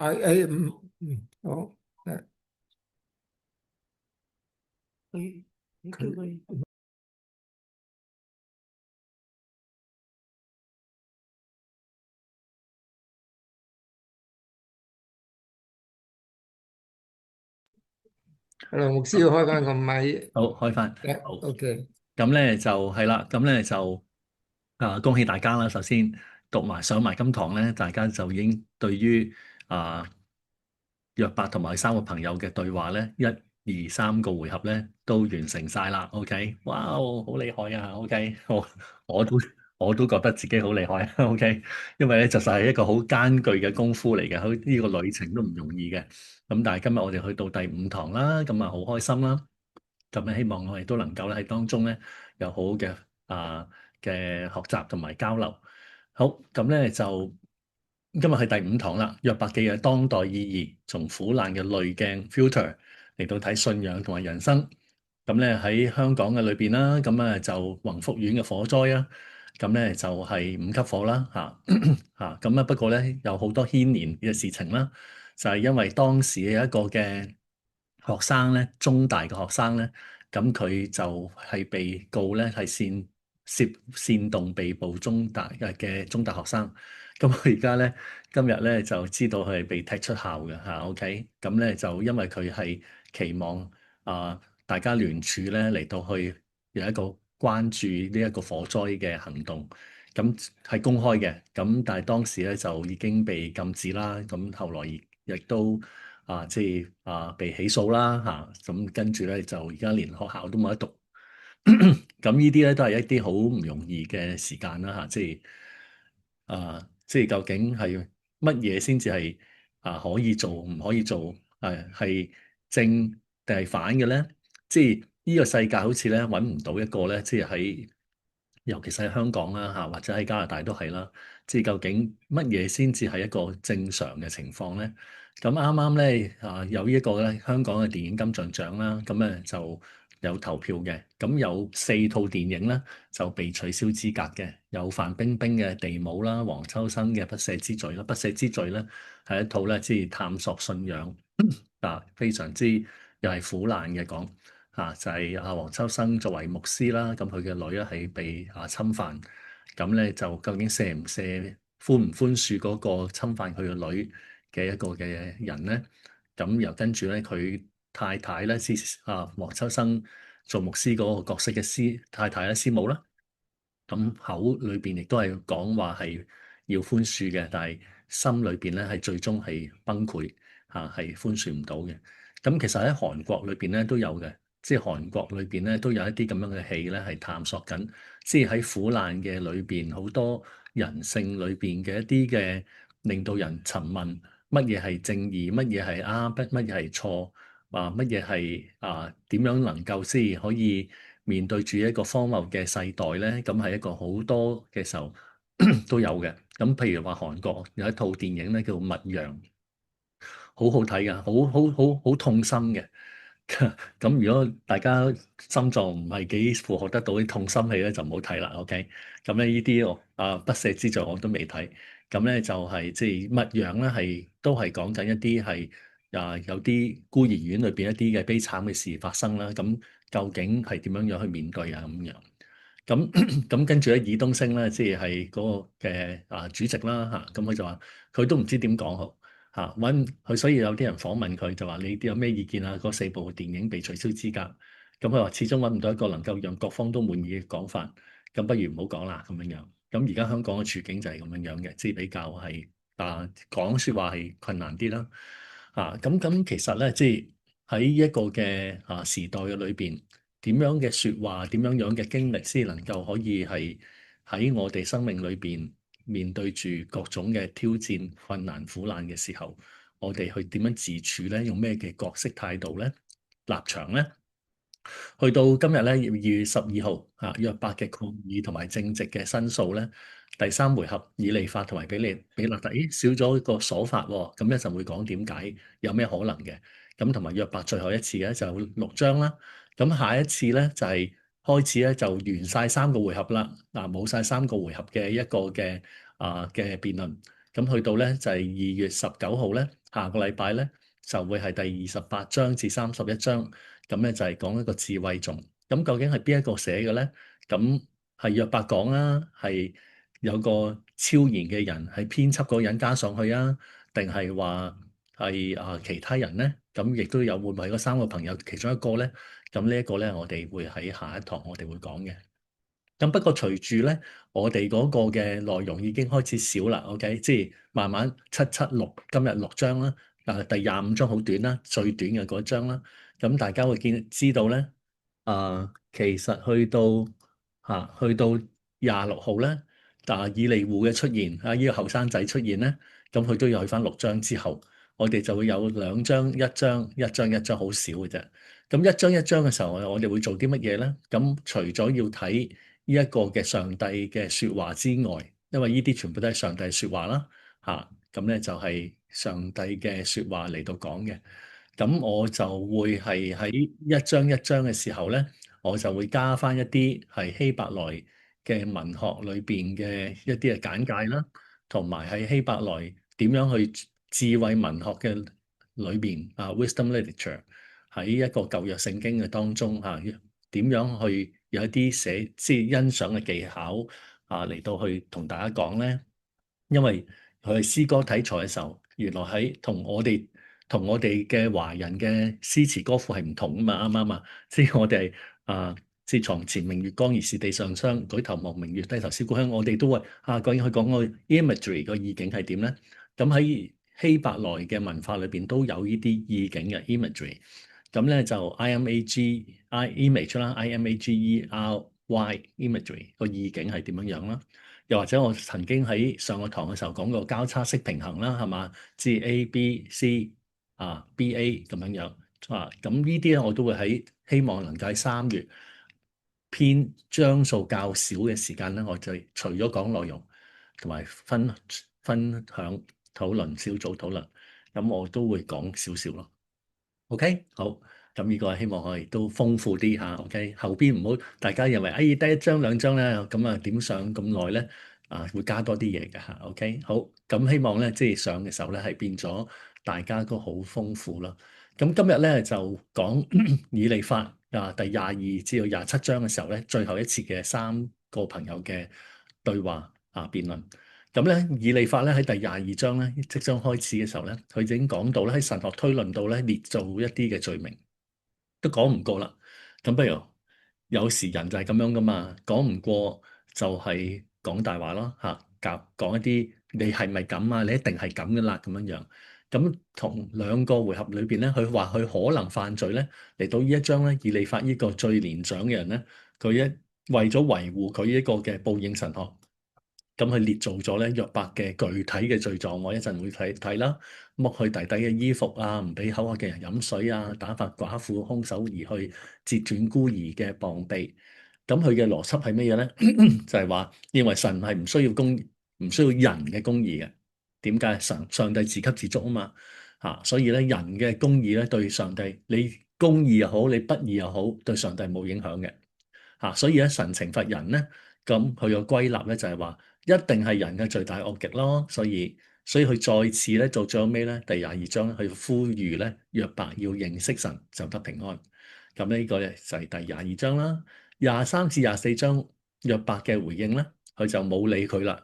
好，佢 Hello，牧師要開翻個咪。好，開翻。好， OK。咁咧就係啦，咁咧就恭喜大家啦！首先讀埋上埋今堂咧，大家就已經對於啊約伯同埋三個朋友嘅對話咧，一二三個回合咧都完成晒啦。OK，哇，好厲害啊！OK，我都覺得自己好厲害啊。OK，因為咧就係一個好艱巨嘅功夫嚟嘅，好呢個旅程都唔容易嘅。咁但係今日我哋去到第五堂啦，咁啊好開心啦。咁咧希望我哋都能夠咧喺當中咧有好好嘅嘅學習同埋交流。好，咁咧就今日係第五堂啦，約伯記嘅當代意義，從苦難嘅濾鏡 filter 嚟到睇信仰同埋人生。咁咧喺香港嘅裏邊啦，咁啊就宏福苑嘅火災啊，咁咧就係五級火啦嚇咁啊不過咧有好多牽連嘅事情啦，就係因為當時有一個嘅學生咧，中大嘅學生咧，咁佢就係被告咧係煽動被捕中大嘅中大學生。咁佢而家咧今日咧就知道佢係被踢出校嘅嚇。OK，咁咧就因為佢係期望大家聯署咧嚟到去有一個關注呢一個火災嘅行動，咁係公開嘅。咁但係當時咧就已經被禁止啦。咁後來亦都即係被起訴啦嚇。咁跟住咧就而家連學校都冇得讀。咁呢啲咧都係一啲好唔容易嘅時間啦嚇。即係究竟係乜嘢先至係可以做唔可以做？係正定係反嘅咧？即係呢個世界好似咧揾唔到一個咧，即係喺尤其是喺香港啦嚇，或者喺加拿大都係啦。即係究竟乜嘢先至係一個正常嘅情況咧？咁啱啱咧有呢一個咧香港嘅電影金像獎啦，咁咧就有投票嘅。咁有4套電影咧就被取消資格嘅，有范冰冰嘅《地母》啦，黃秋生嘅《不赦之罪》啦，《不赦之罪》咧係一套咧即係探索信仰非常之又係苦難嘅講。就係黃秋生作為牧師啦，咁佢嘅女咧係被侵犯，咁咧就究竟赦唔赦、寬唔寬恕嗰個侵犯佢嘅女嘅一個嘅人咧？咁又跟住咧佢太太咧，黃秋生做牧師嗰個角色嘅太太咧，師母啦，咁口裏邊亦都係講話係要寬恕嘅，但係心裏邊咧係最終係崩潰係寬恕唔到嘅。咁其實喺韓國裏邊咧都有嘅，即係韓國裏邊咧都有一啲咁樣嘅戲咧係探索緊，即係喺苦難嘅裏邊好多人性裏邊嘅一啲嘅令到人尋問乜嘢係正義，乜嘢係啱，乜嘢係錯，乜嘢係點樣能夠先可以面對住一個荒謬嘅世代咧？咁係一個好多嘅時候都有嘅。咁譬如話韓國有一套電影咧叫《牧羊》。好好睇㗎，好痛心嘅。咁如果大家心臟唔係幾負荷得到啲痛心戲咧，就唔好睇啦。OK，咁咧呢啲不赦之罪我都未睇。咁咧就係即係牧羊咧，都係講緊一啲係有啲孤兒院裏邊一啲嘅悲慘嘅事發生啦。咁究竟係點樣樣去面對啊？咁樣咁咁跟住咧，爾冬升咧，即係嗰個嘅主席啦嚇。咁佢就話佢都唔知點講好。揾佢，所以有啲人訪問佢就話：你有咩意見啊？嗰4部電影被取消資格，咁佢話始終揾唔到一個能夠讓各方都滿意嘅講法，咁不如唔好講啦咁樣樣。咁而家香港嘅處境就係咁樣樣嘅，即係比較係講説話係困難啲啦。咁其實咧，即係喺一個嘅時代嘅裏邊，點樣嘅説話，點樣樣嘅經歷先能夠可以係喺我哋生命裏邊，面對住各種嘅挑戰、困難、苦難嘅時候，我哋去點樣自處咧？用咩嘅角色態度咧？立場咧？去到今日咧2月12號約伯嘅抗議同埋正直嘅申訴咧，第3回合以利法同埋比勒達，咦少咗一個瑣法喎。咁一陣會講點解有咩可能嘅？咁同埋約伯最後一次嘅就6章啦。咁下一次咧就係開始咧就完晒3個回合啦。冇晒3個回合嘅一個嘅嘅辯論。咁去到咧就係2月19號咧，下個禮拜咧就會係第28章至31章，咁咧就係講一個智慧頌。咁究竟係邊一個寫嘅咧？咁係約伯講啊，係有個超然嘅人係編輯嗰個人加上去啊，定係話係其他人咧？咁亦都有會唔會係嗰三個朋友其中一個咧？咁呢一個咧，我哋會喺下一堂我哋會講嘅。咁不過隨住咧，我哋嗰個嘅內容已經開始少啦，OK，即係慢慢776，今日6章啦，第25章好短啦，最短嘅嗰章啦。咁大家會知道咧，其實去到26號咧，以利戶嘅出現，呢個後生仔出現咧，咁佢都要去翻6章之後，我哋就會有2章，一章好少嘅啫。咁一章嘅時候，我哋會做啲乜嘢咧？咁除咗要睇呢一個嘅上帝嘅説話之外，因為呢啲全部都係上帝説話啦，咁咧就係上帝嘅説話嚟到講嘅。咁我就會係喺一章嘅時候咧，我就會加翻一啲係希伯來嘅文學裏邊嘅一啲嘅簡介啦，同埋喺希伯來點樣去智慧文學嘅裏邊wisdom literature 喺一個舊約聖經嘅當中點樣去有一啲寫即係欣賞嘅技巧嚟到去同大家講咧，因為佢係詩歌題材嘅時候，原來喺同我哋嘅華人嘅詩詞歌賦係唔同啊嘛，啱唔啱啊？即係我哋係即係床前明月光，疑是地上霜，舉頭望明月，低頭思故鄉。我哋都會究竟佢講個 imagery 個意境係點咧？咁喺希伯來嘅文化裏邊都有呢啲意境嘅 imagery。咁咧就 image 啦，imagery imagery 個意境係點樣樣啦？又或者我曾經喺上個堂嘅時候講過交叉式平衡啦，係嘛？即係 A、B、C B、A 咁樣樣咁呢啲咧我都會喺希望能夠喺3月篇章數較少嘅時間咧，我就除咗講內容同埋分享討論小組討論，咁我都會講少少咯。OK，好，咁呢個希望我哋都豐富啲嚇。OK，後邊唔好大家認為得一章兩章咧，咁點上咁耐咧？會加多啲嘢嘅嚇。OK，好，咁希望咧即係上嘅時候咧係變咗大家都好豐富咯。咁今日咧就講以利法第22至到27章嘅時候咧，最後一次嘅3個朋友嘅對話辯論。咁咧，以利法咧喺第22章咧，即將開始嘅時候咧，佢已經講到咧喺神學推論度咧列做一啲嘅罪名，都講唔過啦。咁不如有時人就係咁樣噶嘛，講唔過就係講大話咯嚇，講一啲你係咪咁啊？你一定係咁噶啦咁樣樣。咁同兩個回合裏邊咧，佢話佢可能犯罪咧，嚟到呢一章咧，以利法呢個最年長嘅人咧，佢為咗維護佢呢個嘅報應神學。咁佢列做咗咧約伯嘅具體嘅罪狀，我一陣會睇啦。剝去弟弟嘅衣服唔俾口渴嘅人飲水打發寡婦空手而去，截斷孤兒嘅膀臂。咁佢嘅邏輯係乜嘢咧？就係話認為神係唔需要唔需要人嘅公義嘅。點解？上帝自給自足啊嘛所以咧人嘅公義咧對上帝，你公義又好，你不義又好，對上帝冇影響嘅所以咧神懲罰人咧，咁佢個歸納咧就係話。一定係人嘅罪大惡極咯，所以佢再次咧做咗咩咧？第22章去呼籲咧約伯要認識神就得平安。咁呢個咧就係第22章啦。23至24章約伯嘅回應咧，佢就冇理佢啦。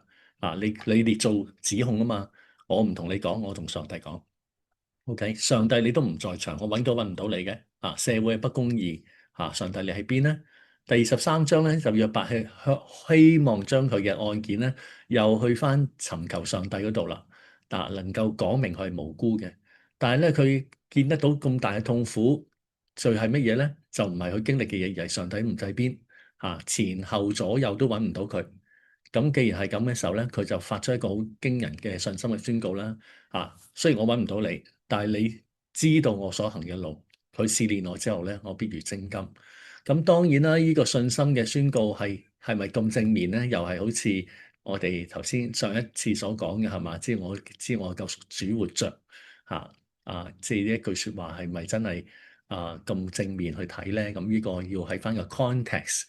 你哋做指控啊嘛，我唔同你講，我同上帝講。OK，上帝你都唔在場，我揾都揾唔到你嘅。社會不公義上帝你喺邊咧？第23章咧就約伯係希望將佢嘅案件咧又去翻尋求上帝嗰度啦，能夠講明佢係無辜嘅。但係咧佢見得到咁大嘅痛苦，罪係乜嘢咧？就唔係佢經歷嘅嘢，而係上帝唔在邊前後左右都揾唔到佢。咁既然係咁嘅時候咧，佢就發出一個好驚人嘅信心嘅宣告啦。雖然我揾唔到你，但係你知道我所行嘅路，佢試煉我之後咧，我必如精金。咁當然啦，呢個信心嘅宣告係咪咁正面咧？又係好似我哋頭先上一次所講嘅係嘛？即係我知我救贖主活着即係呢一句説話係咪真係咁正面去睇咧？咁呢個要喺翻個 context，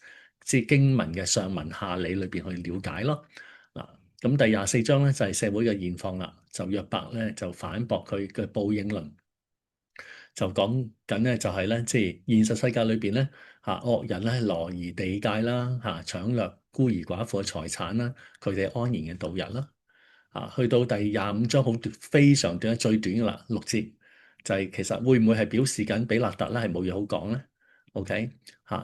即係經文嘅上文下理裏邊去了解咯。咁第24章咧就係社會嘅現況啦，就約伯咧就反駁佢嘅報應論。就講緊咧，就係咧，即係現實世界裏邊咧，惡人咧羅夷地界啦，搶掠孤兒寡婦嘅財產啦，佢哋安然嘅度日啦。去到第25章好短，非常短，最短嘅啦，6節，就係其實會唔會係表示緊比勒達咧係冇嘢好講咧？OK，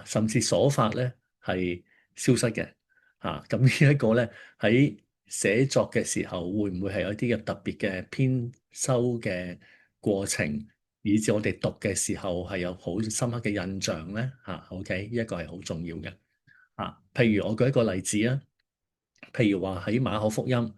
甚至所法咧係消失嘅。咁呢一個咧喺寫作嘅時候，會唔會係有一啲嘅特別嘅編修嘅過程？以至我哋讀嘅時候係有好深刻嘅印象咧，OK，呢一個係好重要嘅。譬如我舉一個例子啊，譬如話喺馬可福音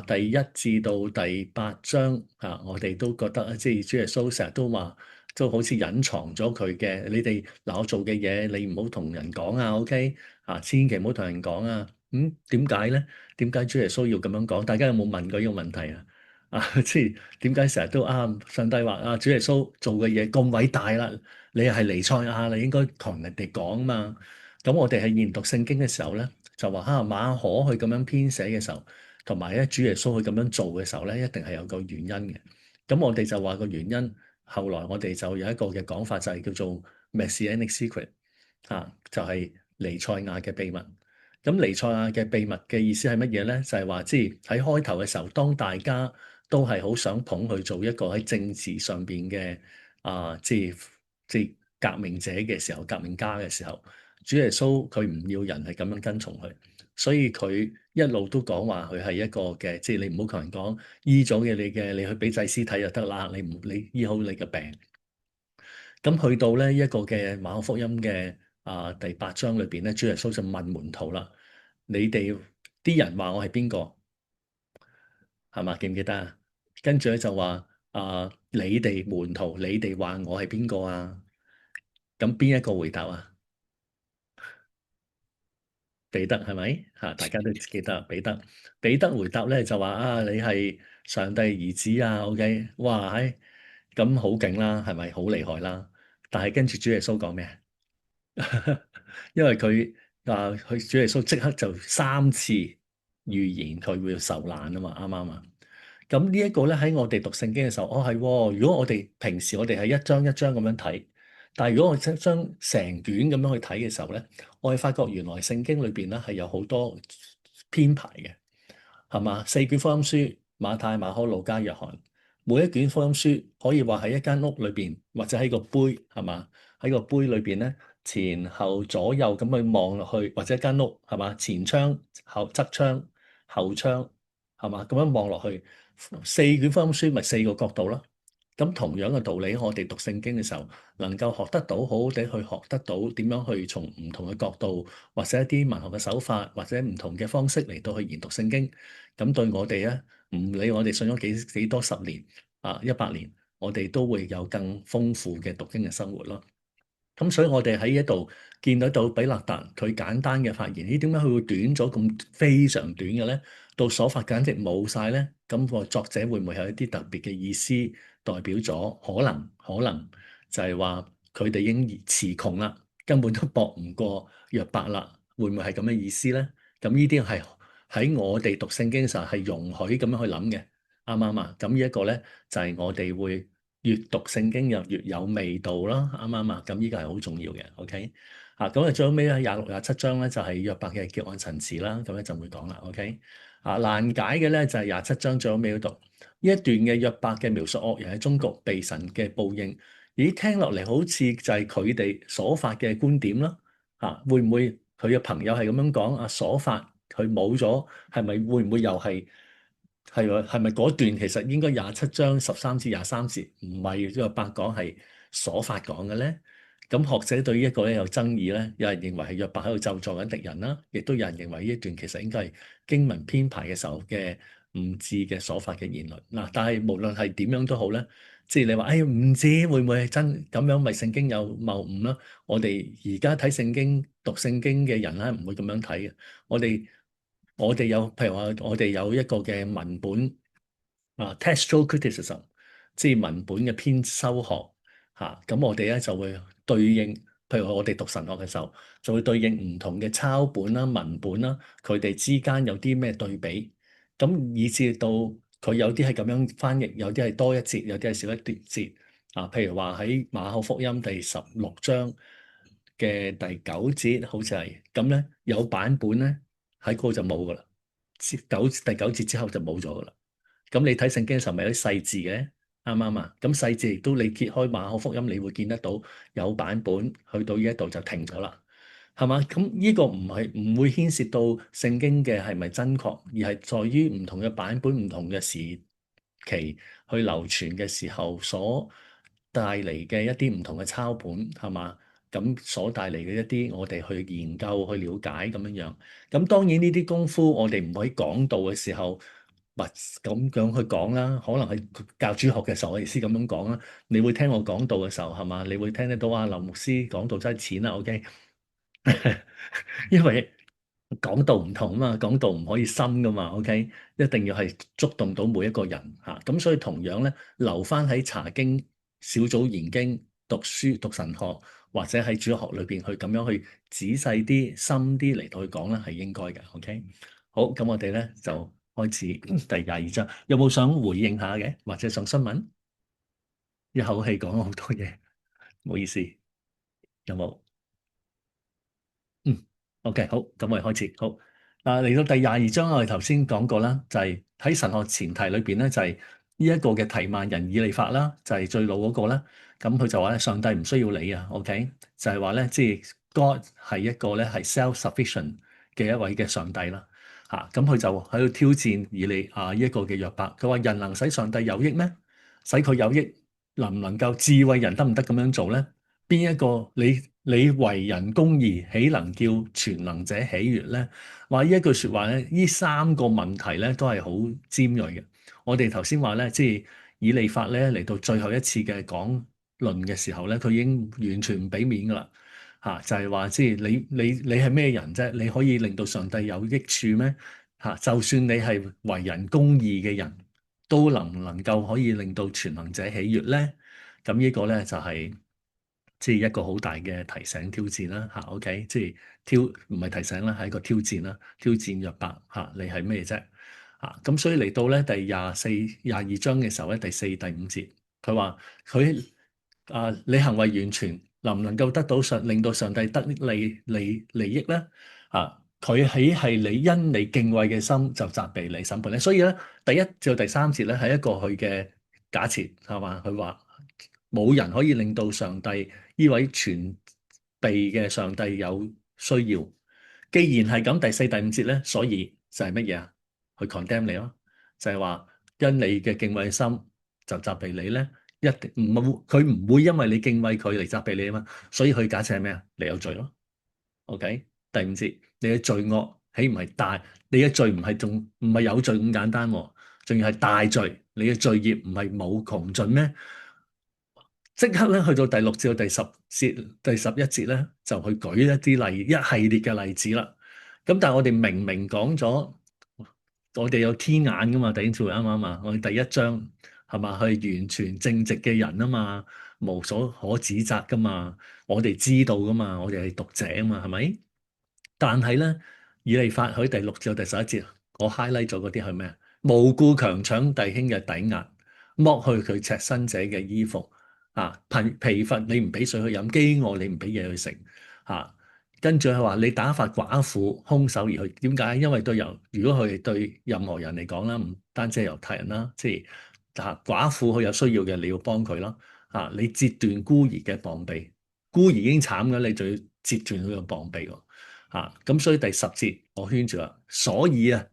第1至到第8章我哋都覺得即係主耶穌成日都話，都好似隱藏咗佢嘅，你哋嗱我做嘅嘢，你唔好同人講啊，OK，千祈唔好同人講啊。點解咧？點解主耶穌要咁樣講？大家有冇問過呢個問題啊？即係點解成日都上帝話主耶穌做嘅嘢咁偉大啦，你係彌賽亞，你應該同人哋講嘛。咁我哋喺研讀聖經嘅時候咧，就話馬可去咁樣編寫嘅時候，同埋咧主耶穌去咁樣做嘅時候咧，一定係有個原因嘅。咁我哋就話個原因，後來我哋就有一個嘅講法，就係叫做 Messianic Secret，就係彌賽亞嘅秘密。咁彌賽亞嘅秘密嘅意思係乜嘢咧？就係話，即係喺開頭嘅時候，當大家都係好想捧佢做一個喺政治上邊嘅即係革命者嘅時候，革命家嘅時候，主耶穌佢唔要人係咁樣跟從佢，所以佢一路都講話佢係一個嘅，即係你唔好同人講醫咗嘅你去俾祭司睇就得啦，你醫好你嘅病。咁去到咧一個嘅馬可福音嘅第8章裏邊咧，主耶穌就問門徒啦：你哋啲人話我係邊個？係嘛？記唔記得啊？跟住咧就話你哋門徒，你哋話我係邊個啊？咁邊一個回答啊？彼得係咪？大家都記得彼得回答咧就話你係上帝兒子啊！OK，哇，咁好勁啦，係咪好厲害啦？但係跟住主耶穌講咩？因為佢主耶穌即刻就3次預言佢會受難啊嘛，啱唔啱啊？咁呢一個咧喺我哋讀聖經嘅時候，係喎。如果我哋平時我哋係一章一章咁樣睇，但係如果我將成卷咁樣去睇嘅時候咧，我係發覺原來聖經裏邊咧係有好多編排嘅，係嘛？4卷福音書，馬太、馬可、路加、約翰，每一卷福音書可以話喺一間屋裏邊，或者喺個杯，係嘛？喺個杯裏邊咧，前後左右咁去望落去，或者一間屋，係嘛？前窗、側窗、後窗，係嘛？咁樣望落去，4卷福音書咪4個角度咯。咁同樣嘅道理，我哋讀聖經嘅時候，能夠學得到，好好地去學得到點樣去從唔同嘅角度，或者一啲文學嘅手法，或者唔同嘅方式嚟到去研讀聖經。咁對我哋咧，唔理我哋信咗幾多10年100年，我哋都會有更豐富嘅讀經嘅生活咯。咁所以我哋喺呢一度見得到比勒達佢簡單嘅發言，點解佢會短咗咁非常短嘅咧？到所發簡直冇晒咧。咁個作者會唔會有一啲特別嘅意思，代表咗可能就係話佢哋已經詞窮啦，根本都駁唔過約伯啦。會唔會係咁嘅意思咧？咁呢啲係喺我哋讀聖經嘅時候係容許咁樣去諗嘅，啱唔啱啊？咁呢一個咧就係我哋會越讀聖經又越有味道啦，啱唔啱啊？咁呢個係好重要嘅，OK？咁啊最後尾咧26、27章咧就係約伯嘅結案陳詞啦，咁咧就會講啦，OK？難解嘅咧就係27章最後尾嗰度呢一段嘅約伯嘅描述惡人喺終局被神嘅報應，咦聽落嚟好似就係佢哋所發嘅觀點啦，會唔會佢嘅朋友係咁樣講？所發佢冇咗，係咪會唔會又係咪嗰段其實應該27章13至23節唔係約伯講，係所發講嘅咧？咁學者對於一個咧有爭議咧，有人認為係約伯喺度咒詛緊敵人啦，亦都有人認為呢一段其實應該係經文編排嘅時候嘅誤字嘅所發嘅言論嗱。但係無論係點樣都好咧，即係你話唔知會唔會係真咁樣，咪聖經有謬誤啦？我哋而家睇聖經讀聖經嘅人咧唔會咁樣睇嘅。我哋有譬如話，我哋有一個嘅文本textual criticism，即係文本嘅編修學咁我哋咧就會對應，譬如我哋讀神學嘅時候，就會對應唔同嘅抄本啦、文本啦，佢哋之間有啲咩對比咁以至到佢有啲係咁樣翻譯，有啲係多一節，有啲係少一節啊。譬如話喺馬可福音第16章嘅第9節，好似係咁咧，有版本咧喺嗰度就冇噶啦，第九節之後就冇咗噶啦。咁你睇聖經嘅時候，咪有啲細字嘅，啱唔啱啊？咁細字亦都你揭開馬可福音，你會見得到有版本去到呢一度就停咗啦。係嘛？咁呢個唔會牽涉到聖經嘅係咪真確，而係在於唔同嘅版本、唔同嘅時期去流傳嘅時候所帶嚟嘅一啲唔同嘅抄本，係嘛？咁所帶嚟嘅一啲我哋去研究、去了解咁樣樣。咁當然呢啲功夫，我哋唔可以講道嘅時候，或咁樣去講啦。可能係教主學嘅時候，我意思咁樣講啦。你會聽我講道嘅時候，係嘛？你會聽得到啊，劉牧師講道真係錢啦，OK？因為講道唔同啊嘛，講道唔可以深噶嘛，OK？一定要係觸動到每一個人嚇，咁所以同樣咧，留翻喺查經小組研經、讀書、讀神學，或者喺主學裏邊去咁樣去仔細啲、深啲嚟到去講咧，係應該嘅，OK？好，咁我哋咧就開始第22章，有冇想回應下嘅，或者上新聞？一口氣講咗好多嘢，唔好意思，有冇？嗯，OK，好，咁我哋開始。好，嚟到第22章，我哋頭先講過啦，就係喺神學前提裏邊咧，就係呢一個嘅提曼人以利法啦，就係最老嗰個啦。咁佢就話咧，上帝唔需要你啊，OK，就係話咧，即係 God 係一個咧係 self-sufficient 嘅一位嘅上帝啦。咁佢就喺度挑戰以利呢一個嘅約伯，佢話人能使上帝有益咩？使佢有益，能唔能夠智慧人得唔得咁樣做咧？邊一個你為人公義，豈能叫全能者喜悅咧？話呢一句説話咧，呢三個問題咧都係好尖鋭嘅。我哋頭先話咧，即係以利法咧嚟到最後一次嘅講論嘅時候咧，佢已經完全唔俾面噶啦就係話即係你係咩人啫？你可以令到上帝有益處咩？就算你係為人公義嘅人，都能唔能夠可以令到全能者喜悅咧？咁呢個咧就係、即係一個好大嘅提醒挑戰啦OK，即係唔係提醒啦，係一個挑戰啦，挑戰約伯你係咩啫？咁所以嚟到咧第22章嘅時候咧，第4、第5節，佢話佢你行為完全，能唔能夠得到令到上帝得利益咧？佢係你因你敬畏嘅心就責備你審判咧，所以咧第1至到第3節咧係一個佢嘅假設係嘛？佢話冇人可以令到上帝呢位全備嘅上帝有需要。既然係咁，第4、第5節咧，所以就係乜嘢啊？去 condemn 你咯，就係話因你嘅敬畏心就責備你咧，一定佢唔會因為你敬畏佢嚟責備你啊嘛，所以佢假設係咩啊？你有罪咯。OK，第5節，你嘅罪惡豈唔係大？你嘅罪唔係有罪咁簡單喎，仲要係大罪。你嘅罪孽唔係冇窮盡咩？即刻咧去到第6至到第11節咧，就去舉一系列嘅例子啦。咁但係我哋明明講咗，我哋有天眼噶嘛？弟兄姊妹啱唔啱啊？我哋第1章係嘛？係完全正直嘅人啊嘛，無所可指責噶嘛。我哋知道噶嘛，我哋係讀者啊嘛，係咪？但係咧，以利法喺第6至到第11節，我 highlight 咗嗰啲係咩啊？無故強搶弟兄嘅抵押，剝去佢赤身者嘅衣服。疲乏你唔俾水去飲，飢餓你唔俾嘢去食。跟住佢話你打發寡婦空手而去，點解？因為如果佢哋對任何人嚟講啦，唔單止係猶太人啦，即係寡婦佢有需要嘅，你要幫佢咯。你截斷孤兒嘅膀臂，孤兒已經慘嘅，你仲要截斷佢嘅膀臂喎。咁所以第10節我圈住啦，所以啊，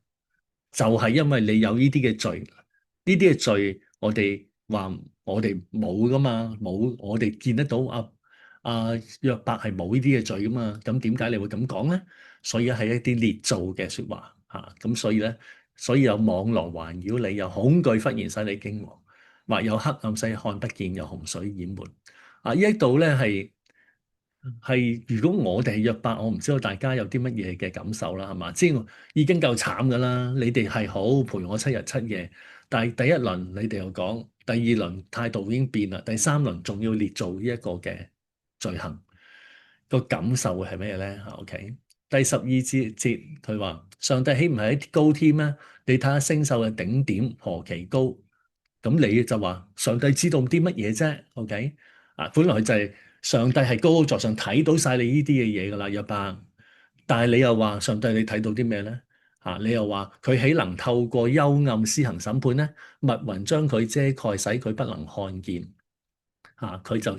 就係因為你有呢啲嘅罪，呢啲嘅罪我哋話我哋冇噶嘛，冇我哋見得到約伯係冇呢啲嘅罪噶嘛，咁點解你會咁講咧？所以係一啲捏造嘅説話咁所以咧，所以有網羅環繞你，有恐懼忽然使你驚惶，或有黑暗使你看不見，有洪水淹沒。呢一度咧係如果我哋係約伯，我唔知道大家有啲乜嘢嘅感受啦，係嘛？即係已經夠慘噶啦，你哋係好陪我7日7夜，但係第一輪你哋又講，第二輪態度已經變啦，第三輪仲要列做呢一個嘅罪行，個感受會係咩咧？OK，第十二節佢話：上帝豈唔係喺高天咩？你睇下星宿嘅頂點何其高。咁你就話上帝知道啲乜嘢啫？OK 啊，本來就係上帝係高高在上睇到晒你呢啲嘅嘢噶啦，約伯。但係你又話上帝你睇到啲咩咧？你又話佢豈能透過幽暗施行審判咧？密雲將佢遮蓋，使佢不能看見。佢就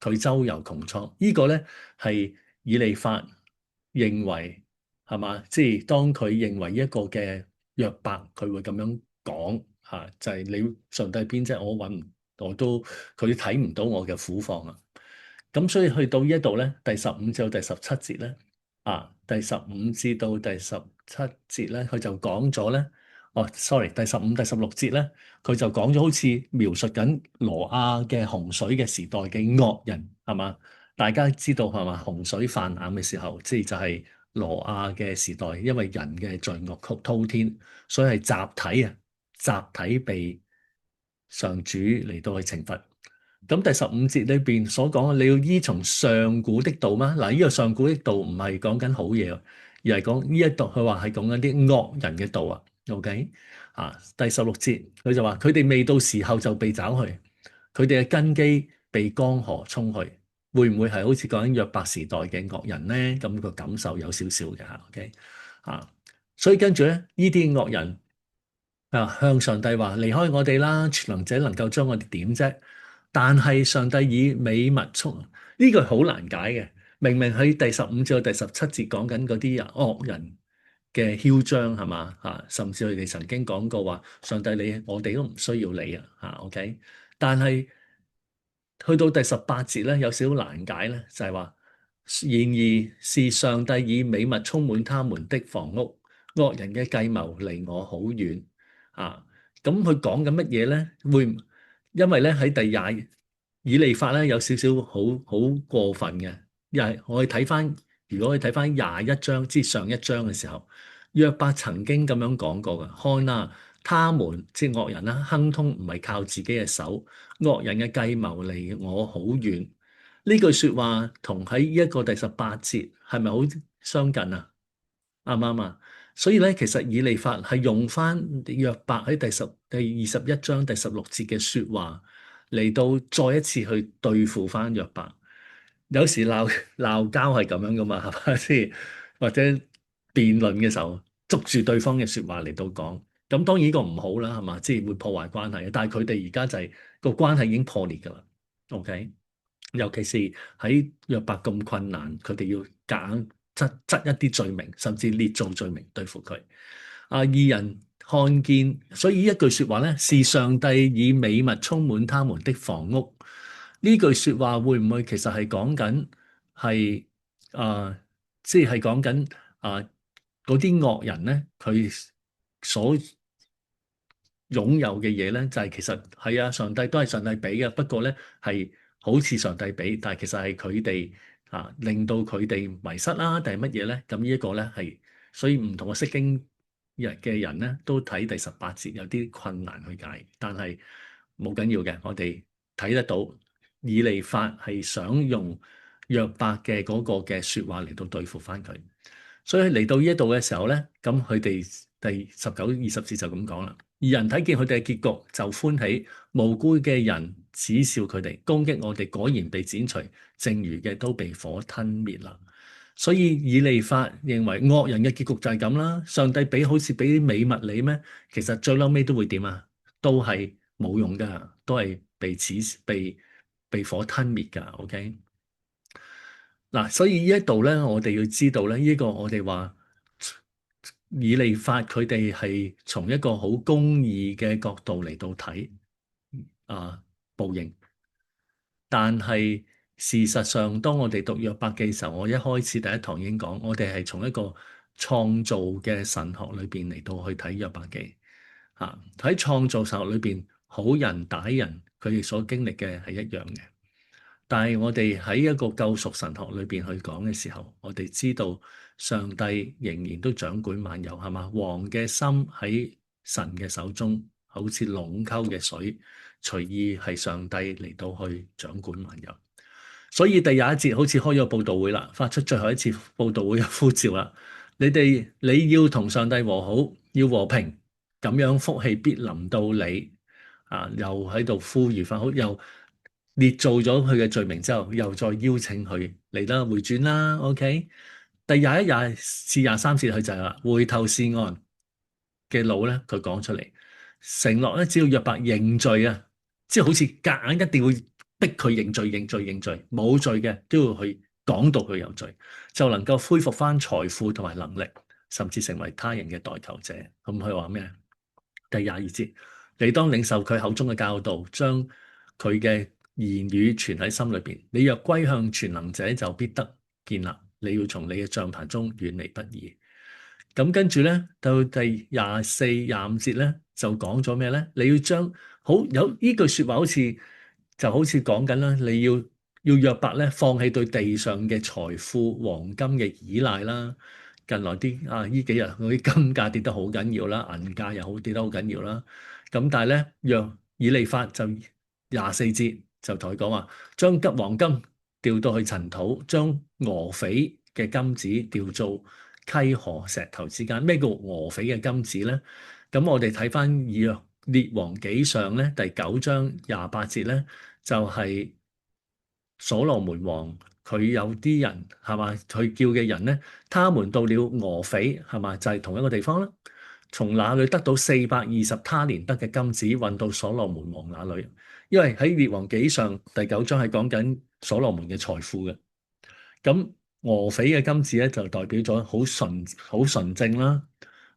佢周遊窮倉。呢個咧係以利法認為係嘛？即係當佢認為一個嘅約伯，佢會咁樣講就係你上帝邊啫？我都佢睇唔到我嘅苦況啊！咁所以去到呢一度咧，第十五至到第十七節咧，第十五至到第十七節咧，佢就講咗咧，sorry，第十五、第十六節咧，佢就講咗好似描述緊挪亞嘅洪水嘅時代嘅惡人係嘛？大家知道係嘛？洪水泛濫嘅時候，即係就係挪亞嘅時代，因為人嘅罪惡滔天，所以係集體被上主嚟到去懲罰。咁第十五節裏邊所講嘅，你要依從上古的道嗎？嗱，呢個上古的道唔係講緊好嘢，而係講呢一度佢話係講緊啲惡人嘅道啊。OK 第十六節佢就話：佢哋未到時候就被找去，佢哋嘅根基被江河沖去。會唔會係好似講緊約伯時代嘅惡人咧？咁個感受有少少嘅嚇。OK 所以跟住咧，呢啲惡人向上帝話：離開我哋啦！全能者能夠將我哋點啫？但係上帝以美物充，呢個好難解嘅。明明喺第十五至到第十七節講緊嗰啲惡人嘅囂張係嘛？甚至佢哋曾經講過話：上帝我哋都唔需要你OK。但係去到第十八節咧，有少少難解咧，就係話：然而是上帝以美物充滿他們的房屋，惡人嘅計謀離我好遠。咁佢講緊乜嘢咧？因為咧喺第廿以利法咧有少少好過分嘅，又係我哋睇翻，如果我哋睇翻21章之上一章嘅時候，約伯曾經咁樣講過嘅，看啊，他們即係惡人啦，亨通唔係靠自己嘅手，惡人嘅計謀離我好遠。呢句說話同喺一個第十八節係咪好相近啊？啱唔啱啊？所以咧，其實以利法係用翻約伯喺第21章第16節嘅說話嚟到再一次去對付翻約伯。有時鬧交係咁樣噶嘛，係咪先？或者辯論嘅時候捉住對方嘅說話嚟到講，咁當然呢個唔好啦，係嘛？即係會破壞關係嘅。但係佢哋而家就係個關係已經破裂噶啦。OK，尤其是喺約伯咁困難，佢哋要夾硬執一啲罪名，甚至列做罪名對付佢。義人看見，所以呢一句說話咧，是上帝以美物充滿他們的房屋。呢句說話會唔會其實係講緊係即係講緊嗰啲惡人咧，佢所擁有嘅嘢咧，就係其實係上帝都係上帝俾嘅，不過咧係好似上帝俾，但係其實係佢哋令到佢哋迷失啦，定係乜嘢咧？咁呢一個咧係，所以唔同嘅釋經嘅人咧都睇第十八節有啲困難去解，但係冇緊要嘅，我哋睇得到以利法係想用約伯嘅嗰個嘅說話嚟到對付翻佢，所以嚟到呢一度嘅時候咧，咁佢哋第19、20節就咁講啦。二人睇見佢哋嘅結局就歡喜，無辜嘅人恥笑佢哋，攻擊我哋果然被剪除，剩餘嘅都被火吞滅啦。所以以利法認為惡人嘅結局就係咁啦。上帝好似俾啲美物你咩？其實最嬲尾都會點啊？都係冇用噶，都係被火吞滅噶。OK，嗱，所以呢一度咧，我哋要知道咧，呢個我哋話。以利法佢哋係從一個好公義嘅角度嚟到睇報應，但係事實上，當我哋讀約伯記嘅時候，我一開始第一堂已經講，我哋係從一個創造嘅神學裏邊嚟到去睇約伯記。喺創造神學裏邊，好人歹人佢哋所經歷嘅係一樣嘅。但係我哋喺一個救贖神學裏邊去講嘅時候，我哋知道上帝仍然都掌管萬有，係嘛？王嘅心喺神嘅手中，好似隴溝嘅水，隨意係上帝嚟到去掌管萬有。所以第廿一節好似開咗個佈道會啦，發出最後一次佈道會嘅呼召啦。你要同上帝和好，要和平，咁樣福氣必臨到你。啊，又喺度呼籲翻好，又列做咗佢嘅罪名之後，又再邀請佢嚟啦，回轉啦。OK，第廿一、廿至廿三節佢就係啦，回頭是岸嘅路咧，佢講出嚟，承諾咧，只要約伯認罪啊，即係好似夾硬一定要逼佢認罪、認罪、認罪，冇罪嘅都要去講到佢有罪，就能夠恢復翻財富同埋能力，甚至成為他人嘅代求者。咁佢話咩？第廿二節，你當領受佢口中嘅教導，將佢嘅言語存喺心裏邊。你若歸向全能者，就必得建立。你要從你嘅帳棚中遠離不義。咁跟住咧，到第廿四、廿五節咧，就講咗咩咧？你要將好有呢句説話，好似講緊啦，你要約伯咧，放棄對地上嘅財富、黃金嘅依賴啦。近來呢幾日嗰啲金價跌得好緊要啦，銀價又好跌得好緊要啦。咁但係咧，讓以利法就廿四節就同佢講話，將吉黃金調到去塵土，將俄斐嘅金子調做溪河石頭之間。咩叫俄斐嘅金子咧？咁我哋睇翻以列王紀上咧第9章28節咧，就係所羅門王佢有啲人係嘛，佢叫嘅人咧，他們到了俄斐係嘛，就係同一個地方啦。從那裏得到420他連得嘅金子，運到所羅門王那裏。因為喺列王紀上第9章係講緊所羅門嘅財富嘅。咁俄斐嘅金子咧就代表咗好純正啦，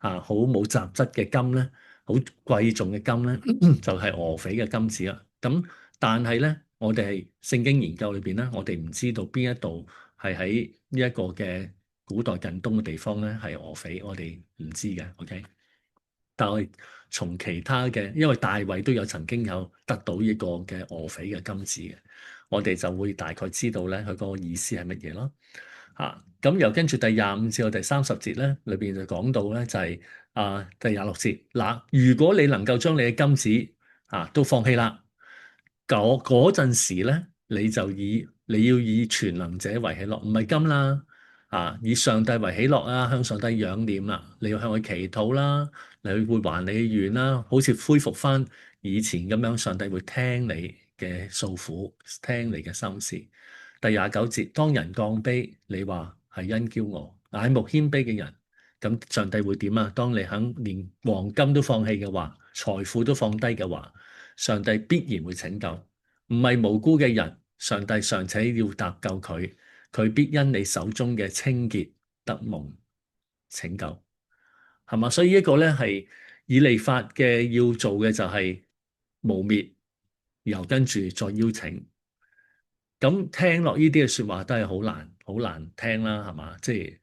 好冇雜質嘅金咧，好貴重嘅金咧，就係俄斐嘅金子啦。咁但係咧，我哋係聖經研究裏邊咧，我哋唔知道邊一度係喺呢一個嘅古代近東嘅地方咧係俄斐，我哋唔知嘅。OK，但係從其他嘅，因為大衛都有曾經有得到呢個嘅俄斐嘅金子嘅，我哋就會大概知道咧佢個意思係乜嘢咯。咁又跟住第25至到第30節咧，裏邊就講到咧就係第26節嗱，如果你能夠將你嘅金子都放棄啦，嗰陣時咧，你要以全能者為喜樂，唔係金啦，以上帝為喜樂啊，向上帝仰念啦，你要向佢祈禱啦，你會還你嘅願啦，好似恢復翻以前咁樣，上帝會聽你嘅訴苦，聽你嘅心事。第29節，當人降卑，你話係因驕傲；眼目謙卑嘅人，咁上帝會點啊？當你肯連黃金都放棄嘅話，財富都放低嘅話，上帝必然會拯救。唔係無辜嘅人，上帝尚且要搭救佢，佢必因你手中嘅清潔得蒙拯救，係嘛？所以一個咧係以利法嘅要做嘅就係誣衊，然後跟住再邀請。咁聽落呢啲嘅説話都係好難聽啦，係嘛？即係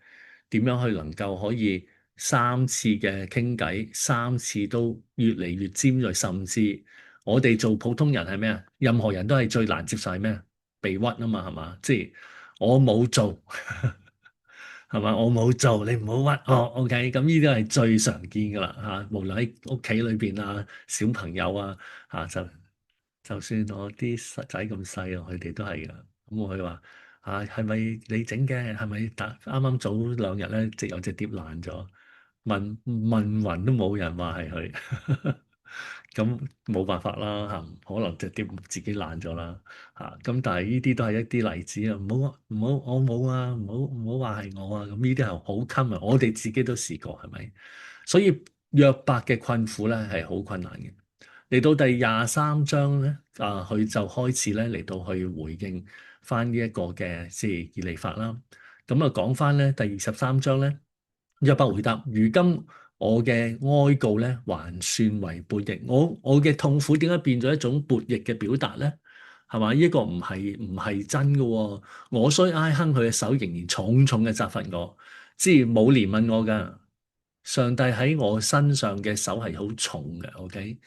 點樣去能夠可以3次嘅傾偈，3次都越嚟越尖鋭，甚至我哋做普通人係咩啊？任何人都係最難接受係咩啊？被屈啊嘛，係嘛？即係我冇做，係嘛？我冇做，你唔好屈我。OK，咁呢啲係最常見噶啦嚇，無論喺屋企裏邊啊，小朋友啊就算我啲仔咁細啊，佢哋都係噶。咁我佢話係咪你整嘅？係咪啱啱早2日咧，有隻碟爛咗？問勻都冇人話係佢。咁冇辦法啦嚇，可能隻碟自己爛咗啦嚇。咁但係呢啲都係一啲例子啊，唔好我冇啊，唔好話係我啊。咁呢啲係好 common，我哋自己都試過係咪？所以約伯嘅困苦咧係好困難嘅。嚟到第23章咧，佢就開始咧嚟到去回應翻呢一個嘅即係以利法啦。咁講翻咧第23章咧，約伯回答：如今我嘅哀告咧，還算為悖逆。我嘅痛苦點解變咗一種悖逆嘅表達咧？係嘛？呢個唔係真嘅喎。我雖哀哼，佢嘅手仍然重重嘅責罰我，即係冇憐憫我㗎。上帝喺我身上嘅手係好重嘅，OK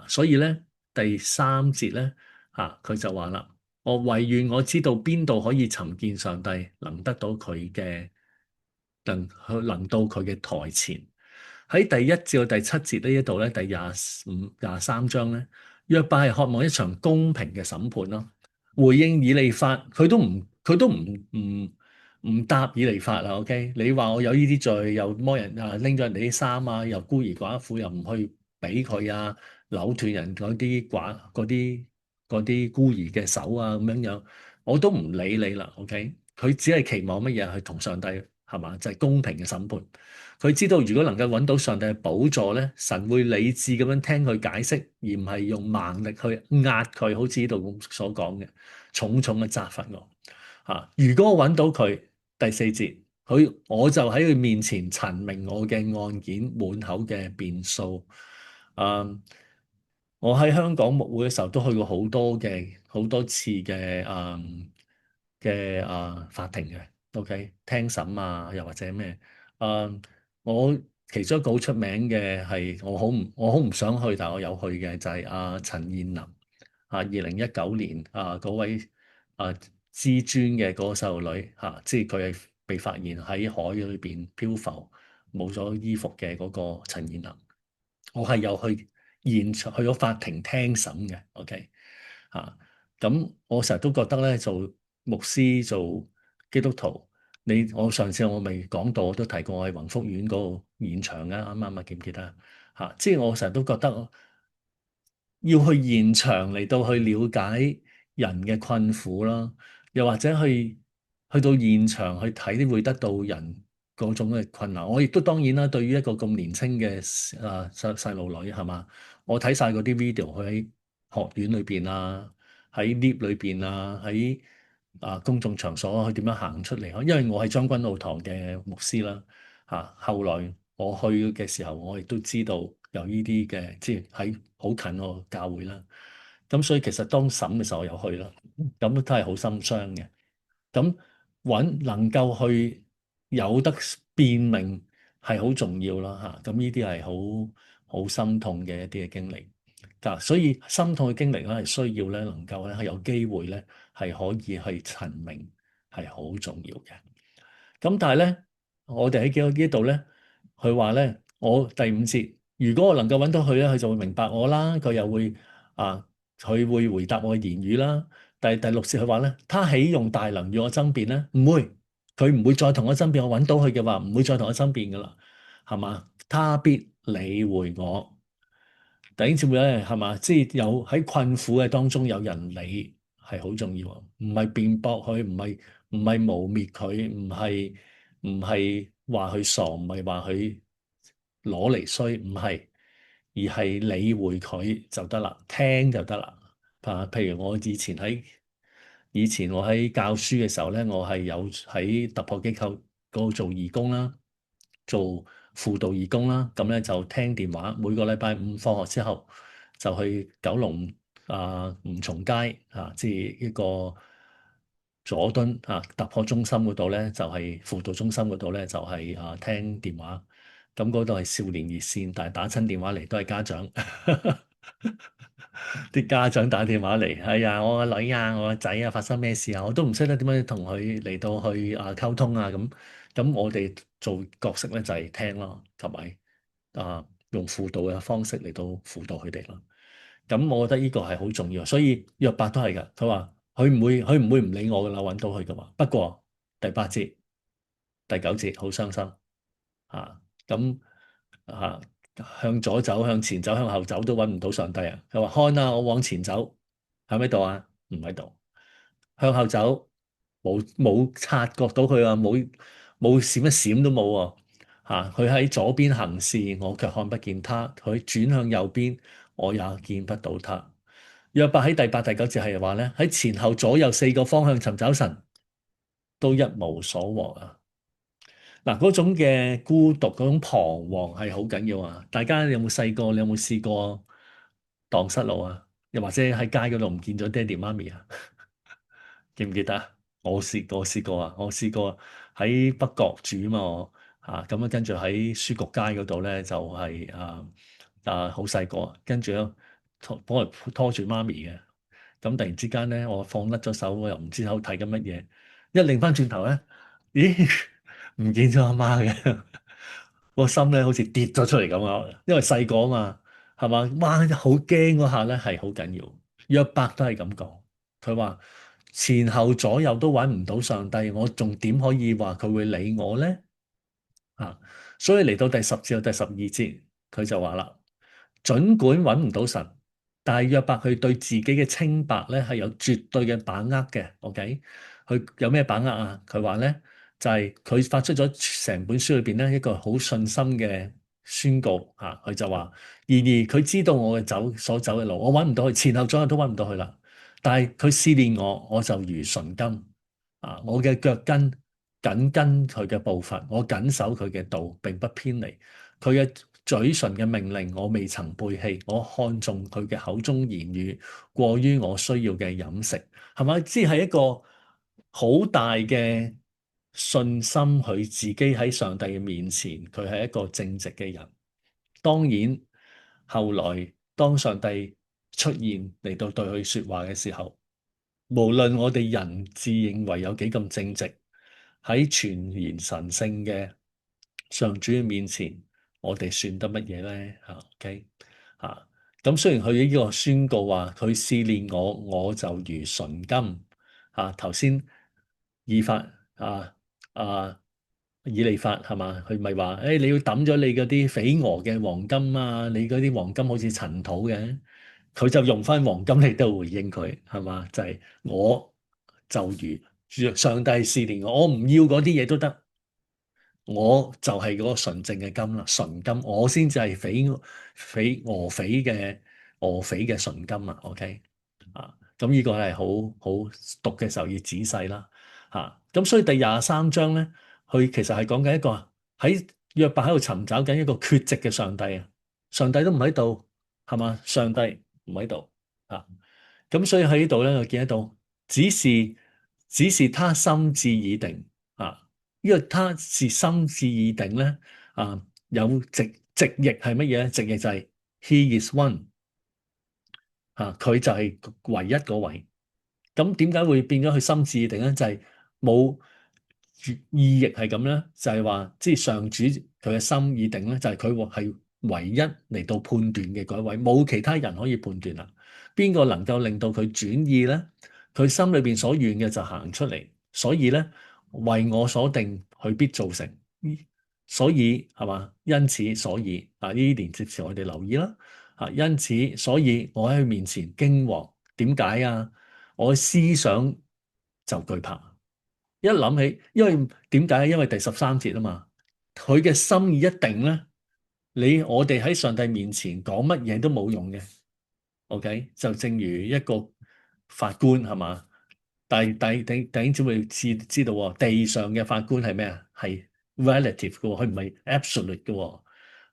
所以咧第3節咧佢就話啦：我唯願我知道邊度可以尋見上帝，能得到佢嘅能到佢嘅台前。喺第1至到第7節呢一度咧，第25、23章咧，約伯係渴望一場公平嘅審判咯。回應以利法，佢都唔答以利法啦。OK，你話我有呢啲罪，又摸人啊，拎咗人哋啲衫啊，又孤兒寡婦又唔去俾佢啊，扭斷人嗰啲孤兒嘅手啊，咁樣樣，我都唔理你啦。OK，佢只係期望乜嘢？去同上帝係嘛，就係公平嘅審判。佢知道如果能夠揾到上帝嘅寶座咧，神會理智咁樣聽佢解釋，而唔係用蠻力去壓佢，好似呢度咁所講嘅，重重嘅責罰我。如果我揾到佢，第四節，我就喺佢面前陳明我嘅案件滿口嘅辯訴。嗯，我喺香港牧會嘅時候都去過好多次嘅法庭嘅，OK，聽審啊，又或者咩？誒，我其中一個好出名嘅係我好唔想去，但係我有去嘅就係陳彥霖。2019年嗰位知尊嘅嗰個細路女即係佢係被發現喺海裏邊漂浮冇咗衣服嘅嗰個陳彥霖。我係有去現場去咗法庭聽審嘅，OK 咁我成日都覺得咧，做牧師做基督徒，我上次我未講到，我都提過我喺宏福苑嗰度現場嘅，啱啱記唔記得即係我成日都覺得要去現場嚟到去了解人嘅困苦啦，又或者去到現場去睇，會得到人嗰種嘅困難。我亦都當然啦，對於一個咁年輕嘅細路女係嘛，我睇晒嗰啲 video，佢喺學院裏邊啊，喺 lift 裏邊啊，喺公眾場所佢點樣行出嚟？因為我係將軍澳堂嘅牧師啦後來我去嘅時候，我亦都知道有呢啲嘅，即係喺好近個教會啦。咁所以其實當審嘅時候我有去啦，咁都係好心傷嘅。咁能夠去有得辨明係好重要啦咁呢啲係好心痛嘅一啲嘅經歷。所以心痛嘅經歷咧係需要咧能夠咧係有機會咧係可以去陳明係好重要嘅。咁但係咧，我哋喺呢度咧，佢話咧，我第五節，如果我能夠揾到佢咧，佢就會明白我啦，佢又會啊，佢會回答我嘅言語啦。第六節佢話咧，他豈用大能與我爭辯咧？唔會，佢唔會再同我爭辯。我揾到佢嘅話，唔會再同我爭辯噶啦，係嘛？他必理會我。弟兄姊妹咧，係嘛？即係有喺困苦嘅當中有人理係好重要，唔係辯駁佢，唔係誣蔑佢，唔係話佢傻，唔係話佢攞嚟衰，唔係，而係理會佢就得啦，聽就得啦。譬如我以前教書嘅時候咧，我係有喺突破機構嗰度做義工啦，做輔導義工啦，咁咧就聽電話，每個禮拜五放學之後就去九龍吳松街即係一個佐敦突破中心嗰度咧，就係輔導中心嗰度咧，就係聽電話。咁嗰度係少年熱線，但係打親電話嚟都係家長，啲家長打電話嚟，哎呀，我個女啊，我個仔啊，發生咩事啊，我都唔識得點樣同佢嚟到去溝通啊咁。咁我哋做角色咧就係聽咯，同埋用輔導嘅方式嚟到輔導佢哋咯。咁我覺得呢個係好重要，所以約伯都係㗎。佢話佢唔會唔理我㗎啦，揾到佢㗎嘛。不過第八節、第九節好傷心咁向左走、向前走、向後走都揾唔到上帝啊！佢話看啊，我往前走，喺咪度啊？唔喺度。向後走，冇察覺到佢啊，冇閃一閃都冇喎。佢喺左邊行事，我卻看不見他；佢轉向右邊，我也見不到他。約伯喺第八、第九節係話咧，喺前後左右四個方向尋找神，都一無所獲啊！嗱，嗰種嘅孤獨、嗰種彷徨係好緊要啊！大家有冇細個？你有冇試過蕩失路啊？又或者喺街嗰度唔見咗爹哋媽咪啊？記唔記得啊？我試過啊！我試過喺北角住啊嘛，我咁樣跟住喺書局街嗰度咧，就係好細個，跟住咧幫人拖住媽咪嘅，咁突然之間咧，我放甩咗手，我又唔知喺度睇緊乜嘢，一擰翻轉頭咧，咦，唔見咗阿媽嘅，個心咧好似跌咗出嚟咁啊！因為細個啊嘛，係嘛，哇，好驚嗰下咧係好緊要，約伯都係咁講。佢話前後左右都揾唔到上帝，我仲點可以話佢會理我呢？啊，所以嚟到第十至到第12節，佢就話啦，儘管揾唔到神，但係約伯佢對自己嘅清白咧係有絕對嘅把握嘅。OK，佢有咩把握啊？佢話咧就係、佢發出咗成本書裏邊咧一個好信心嘅宣告嚇，佢就話：然而佢知道我嘅所走嘅路，我揾唔到佢，前後左右都揾唔到佢啦。但係佢試煉我，我就如純金啊！我嘅腳緊跟佢嘅步伐，我緊守佢嘅道，並不偏離。佢嘅嘴唇嘅命令，我未曾背棄。我看重佢嘅口中言語，過於我需要嘅飲食，係咪？即係一個好大嘅信心，佢自己喺上帝嘅面前，佢係一個正直嘅人。當然，後來當上帝出現嚟到對佢說話嘅時候，無論我哋人自認為有幾咁正直，喺全然神聖嘅上主嘅面前，我哋算得乜嘢咧？嚇，OK 嚇。咁雖然佢呢個宣告話佢試煉我，我就如純金嚇。頭先以法啊啊以利法係嘛？佢咪話誒你要抌咗你嗰啲肥鵝嘅黃金啊？你嗰啲黃金好似塵土嘅。佢就用翻黃金嚟到回應佢，係嘛？就係、我就如上帝試煉我，我唔要嗰啲嘢都得，我就係嗰個純正嘅金啦，純金，我先至係俄斐嘅純金啊，OK 啊，咁呢個係好讀嘅時候要仔細啦，咁所以第23章咧，佢其實係講緊一個喺約伯喺度尋找緊一個缺席嘅上帝啊，上帝都唔喺度，係嘛？上帝唔喺度啊，咁所以喺呢度咧，我見得到，只是他心志已定啊。呢個他是心志已定咧，有直譯係乜嘢咧？直譯就係 He is one，佢就係唯一嗰位。咁點解會變咗佢心志已定咧？就係冇意譯係咁咧，就係話即係上主佢嘅心已定咧，就係佢係唯一嚟到判斷嘅嗰一位，冇其他人可以判斷啦。邊個能夠令到佢轉意咧？佢心裏邊所願嘅就行出嚟，所以咧為我所定，佢必做成。所以係嘛？因此所以呢啲連接詞我哋留意啦。因此所以我喺佢面前驚惶，點解啊？我思想就懼怕。一諗起，因為點解？因為第13節啊嘛，佢嘅心意一定咧，我哋喺上帝面前講乜嘢都冇用嘅。OK，就正如一個法官係嘛，但係弟兄姊妹知道喎，地上嘅法官係咩啊？係 relative 嘅喎，佢唔係 absolute 嘅喎，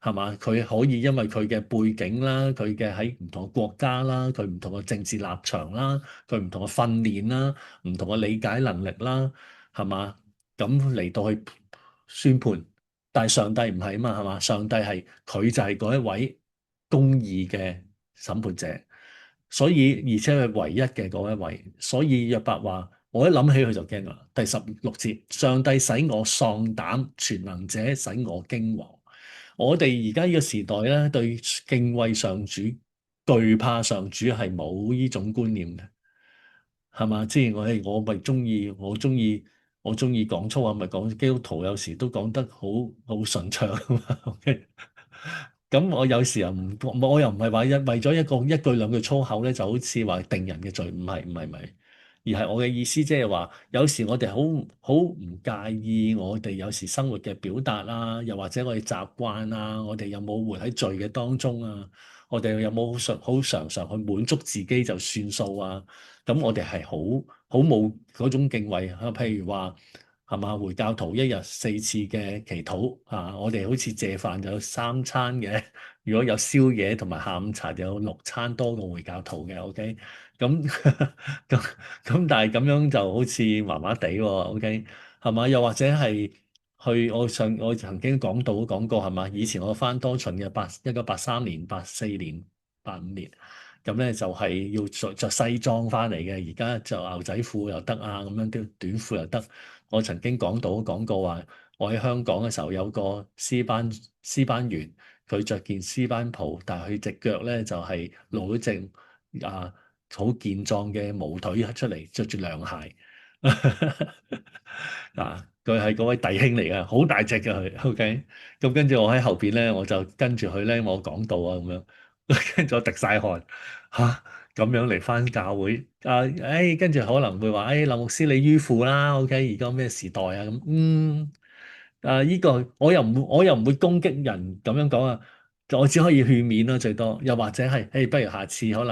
係嘛？佢可以因為佢嘅背景啦，佢嘅喺唔同嘅國家啦，佢唔同嘅政治立場啦，佢唔同嘅訓練啦，唔同嘅理解能力啦，係嘛？咁嚟到去宣判，但係上帝唔係啊嘛，係嘛？上帝係佢就係嗰一位公義嘅審判者。所以而且係唯一嘅嗰一位，所以約伯話：我一諗起佢就驚啦。第16節，上帝使我喪膽，全能者使我驚惶。我哋而家呢個時代咧，對敬畏上主、懼怕上主係冇呢種觀念嘅，係嘛？即係我咪中意，我中意講粗口，咪講基督徒有時都講得好順暢啊嘛。OK，咁我有時又唔，我又唔係話為咗一句兩句粗口咧，就好似話定人嘅罪，唔係，而係我嘅意思，即係話有時我哋好唔介意我哋有時生活嘅表達啦，又或者我哋習慣啊，我哋有冇活喺罪嘅當中啊？我哋有冇好常常去滿足自己就算數啊？咁我哋係好冇嗰種敬畏啊。譬如話係嘛，回教徒一日4次嘅祈禱啊，我哋好似謝飯就有3餐嘅，如果有宵夜同埋下午茶就有6餐多過回教徒嘅。OK，咁咁但係咁樣就好似麻麻地喎。OK，係嘛？又或者係我曾經講過係嘛？以前我返多倫嘅1983年、84年、85年。咁咧就係要着西裝翻嚟嘅，而家就牛仔褲又得啊，咁樣啲短褲又得。我曾經講過話，我喺香港嘅時候有個師班員，佢着件師班袍，但係佢隻腳咧就係露咗隻好健壯嘅毛腿出嚟，着住涼鞋。啊，佢係嗰位弟兄嚟嘅，好大隻嘅佢。OK，咁跟住我喺後邊咧，我就跟住佢咧，我講道啊咁樣，跟住我滴晒汗嚇，咁樣嚟翻教會啊，跟住可能會話，林牧師你迂腐啦，OK，而家咩時代啊咁，依個我又唔會攻擊人咁樣講啊，我只可以勸勉啦最多，又或者係，不如下次可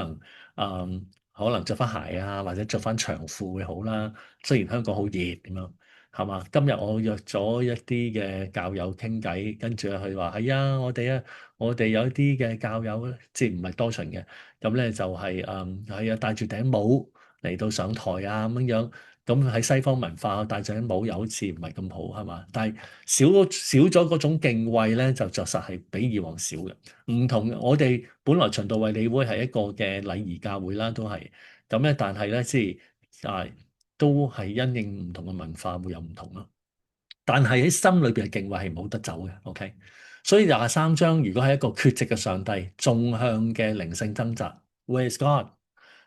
能着翻鞋啊，或者着翻長褲會好啦。雖然香港好熱咁樣，係嘛？今日我約咗一啲嘅教友傾偈，跟住佢話係啊，我哋有一啲嘅教友咧，即係唔係多純嘅，咁咧就係啊，戴住頂帽嚟到上台啊咁樣。咁喺西方文化戴住頂帽又好似唔係咁好，係嘛？但係少咗嗰種敬畏咧，就着實係比以往少嘅。唔同我哋本來循道衛理會係一個嘅禮儀教會啦，都係咁咧。但係咧，即係都係因應唔同嘅文化會有唔同咯。但係喺心裏邊嘅敬畏係冇得走嘅。OK，所以23章如果係一個缺席嘅上帝，縱向嘅靈性掙扎，Where is God？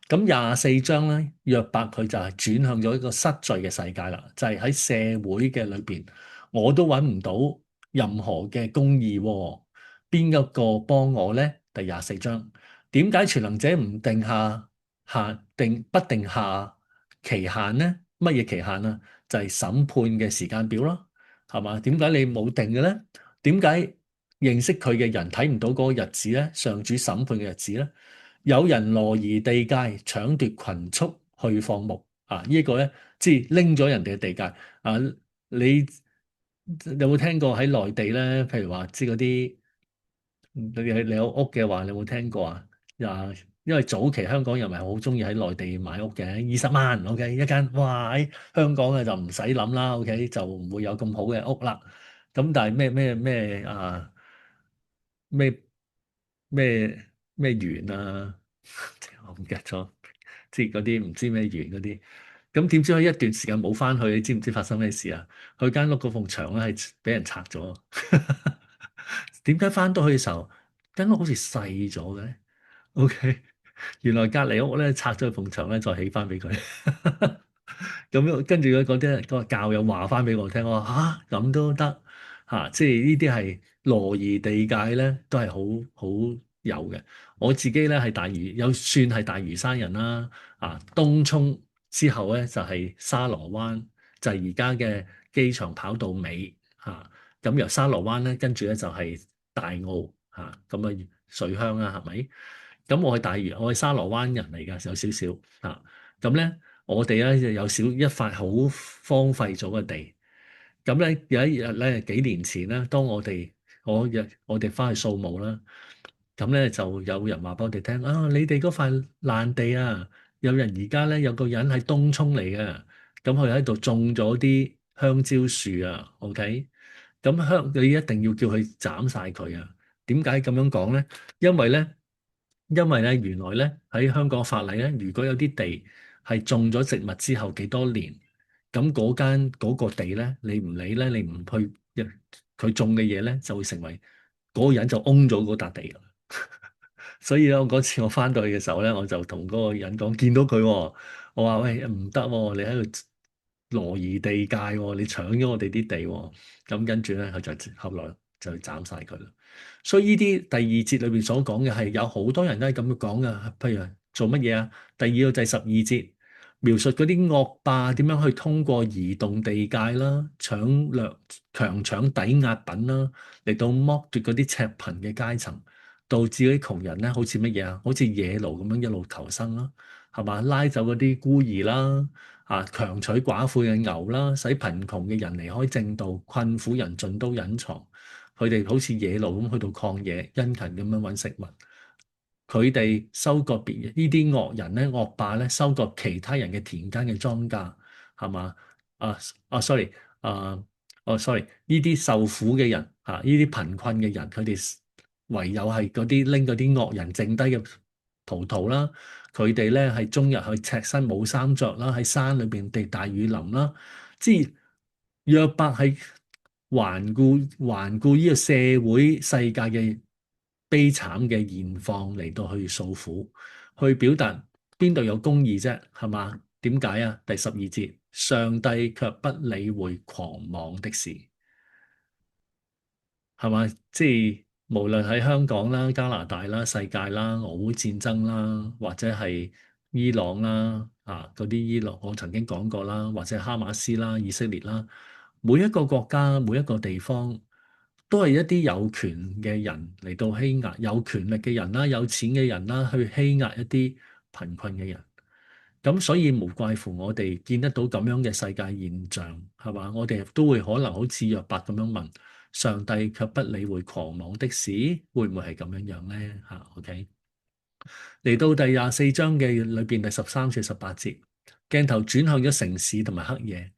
咁24章咧，約伯佢就係轉向咗一個失序嘅世界啦，就係喺社會嘅裏邊，我都揾唔到任何嘅公義喎，邊一個幫我咧？第24章，點解全能者唔定不定下期限咧？乜嘢期限啊？就係審判嘅時間表咯，係嘛？點解你冇定嘅咧？點解認識佢嘅人睇唔到嗰個日子咧？上主審判嘅日子咧？有人挪移地界，搶奪群畜去放牧啊！呢一個咧，即係拎咗人哋嘅地界啊！你有冇聽過喺內地咧？譬如話，即係嗰啲你有屋嘅話，你有冇聽過啊？因為早期香港人咪好中意喺內地買屋嘅，20萬 OK 一間，哇！喺香港嘅就唔使諗啦，OK 就唔會有咁好嘅屋啦。咁但係咩咩咩園啊？我唔記得咗，即係嗰啲唔知咩園嗰啲。咁點知佢一段時間冇翻去，你知唔知發生咩事啊？佢間屋嗰埲牆咧係俾人拆咗。點解翻到去嘅時候，間屋好似細咗嘅？OK，原來隔離屋咧拆咗埲牆咧，再起翻俾佢。咁樣跟住佢嗰個教友話翻俾我聽，我話嚇咁都得嚇，即係呢啲係羅夷地界咧，都係好好有嘅。我自己咧係大嶼，有算係大嶼山人啦。東涌之後咧就係沙螺灣，就係而家嘅機場跑道尾嚇。咁由沙螺灣咧，跟住咧就係大澳嚇，咁啊水鄉啊，係咪？咁我係大嶼，我係沙螺灣人嚟㗎，有少少嚇。咁咧。我哋咧就有一塊好荒廢咗嘅地，咁咧有一日咧幾年前咧，當我哋翻去掃墓啦，咁咧就有人話俾我哋聽啊，你哋嗰塊爛地啊，有人而家咧有個人喺東涌嚟嘅，咁佢喺度種咗啲香蕉樹啊，OK，咁你一定要叫佢斬晒佢啊！點解咁樣講咧？因為咧。因為咧，原來咧喺香港法例咧，如果有啲地係種咗植物之後幾多年，咁嗰個地咧，你唔理咧，你唔去佢種嘅嘢咧，就會成為嗰個人就 own 咗嗰笪地啦。所以咧，我嗰次我翻到去嘅時候咧，我就同嗰個人講，見到佢喎，我話喂，唔得喎，你喺度羅夷地界喎，你搶咗我哋啲地喎。咁跟住咧，佢就後來就斬晒佢啦。所以呢啲第二節裏邊所講嘅係有好多人都係咁樣講嘅，譬如做乜嘢啊？第二個就係12節，描述嗰啲惡霸點樣去通過移動地界啦、搶掠、強搶抵押品啦，嚟到剝奪嗰啲赤貧嘅階層，導致嗰啲窮人咧好似乜嘢啊？好似野驢咁樣一路求生啦，係嘛？拉走嗰啲孤兒啦，強取寡婦嘅牛啦，使貧窮嘅人離開正道，困苦人盡都隱藏。佢哋好似野驢咁去到曠野，殷勤咁樣揾食物。佢哋收割別人呢啲惡人咧、惡霸咧，收割其他人嘅田間嘅莊稼，係嘛？sorry，sorry，呢啲受苦嘅人呢啲貧困嘅人，佢哋唯有係嗰啲拎嗰啲惡人剩低嘅葡萄啦。佢哋咧係終日去赤身冇衫着啦，喺山裏邊地大雨淋啦。即係約伯係環顧呢個社會世界嘅悲慘嘅現況嚟到去訴苦，去表達邊度有公義啫？係嘛？點解啊？第12節，上帝卻不理會狂妄的事。係嘛？即係無論喺香港啦、加拿大啦、世界啦、俄烏戰爭啦，或者係伊朗啦嗰啲伊朗，我曾經講過啦，或者哈馬斯啦、以色列啦，每一個國家、每一個地方都係一啲有權嘅人嚟到欺壓有權力嘅人啦、有錢嘅人啦，去欺壓一啲貧困嘅人。咁所以無怪乎我哋見得到咁樣嘅世界現象，係嘛？我哋都會可能好似約伯咁樣問：上帝卻不理會狂妄的事，會唔會係咁樣樣咧？OK，嚟到第24章嘅裏邊第13至18節，鏡頭轉向咗城市同埋黑夜，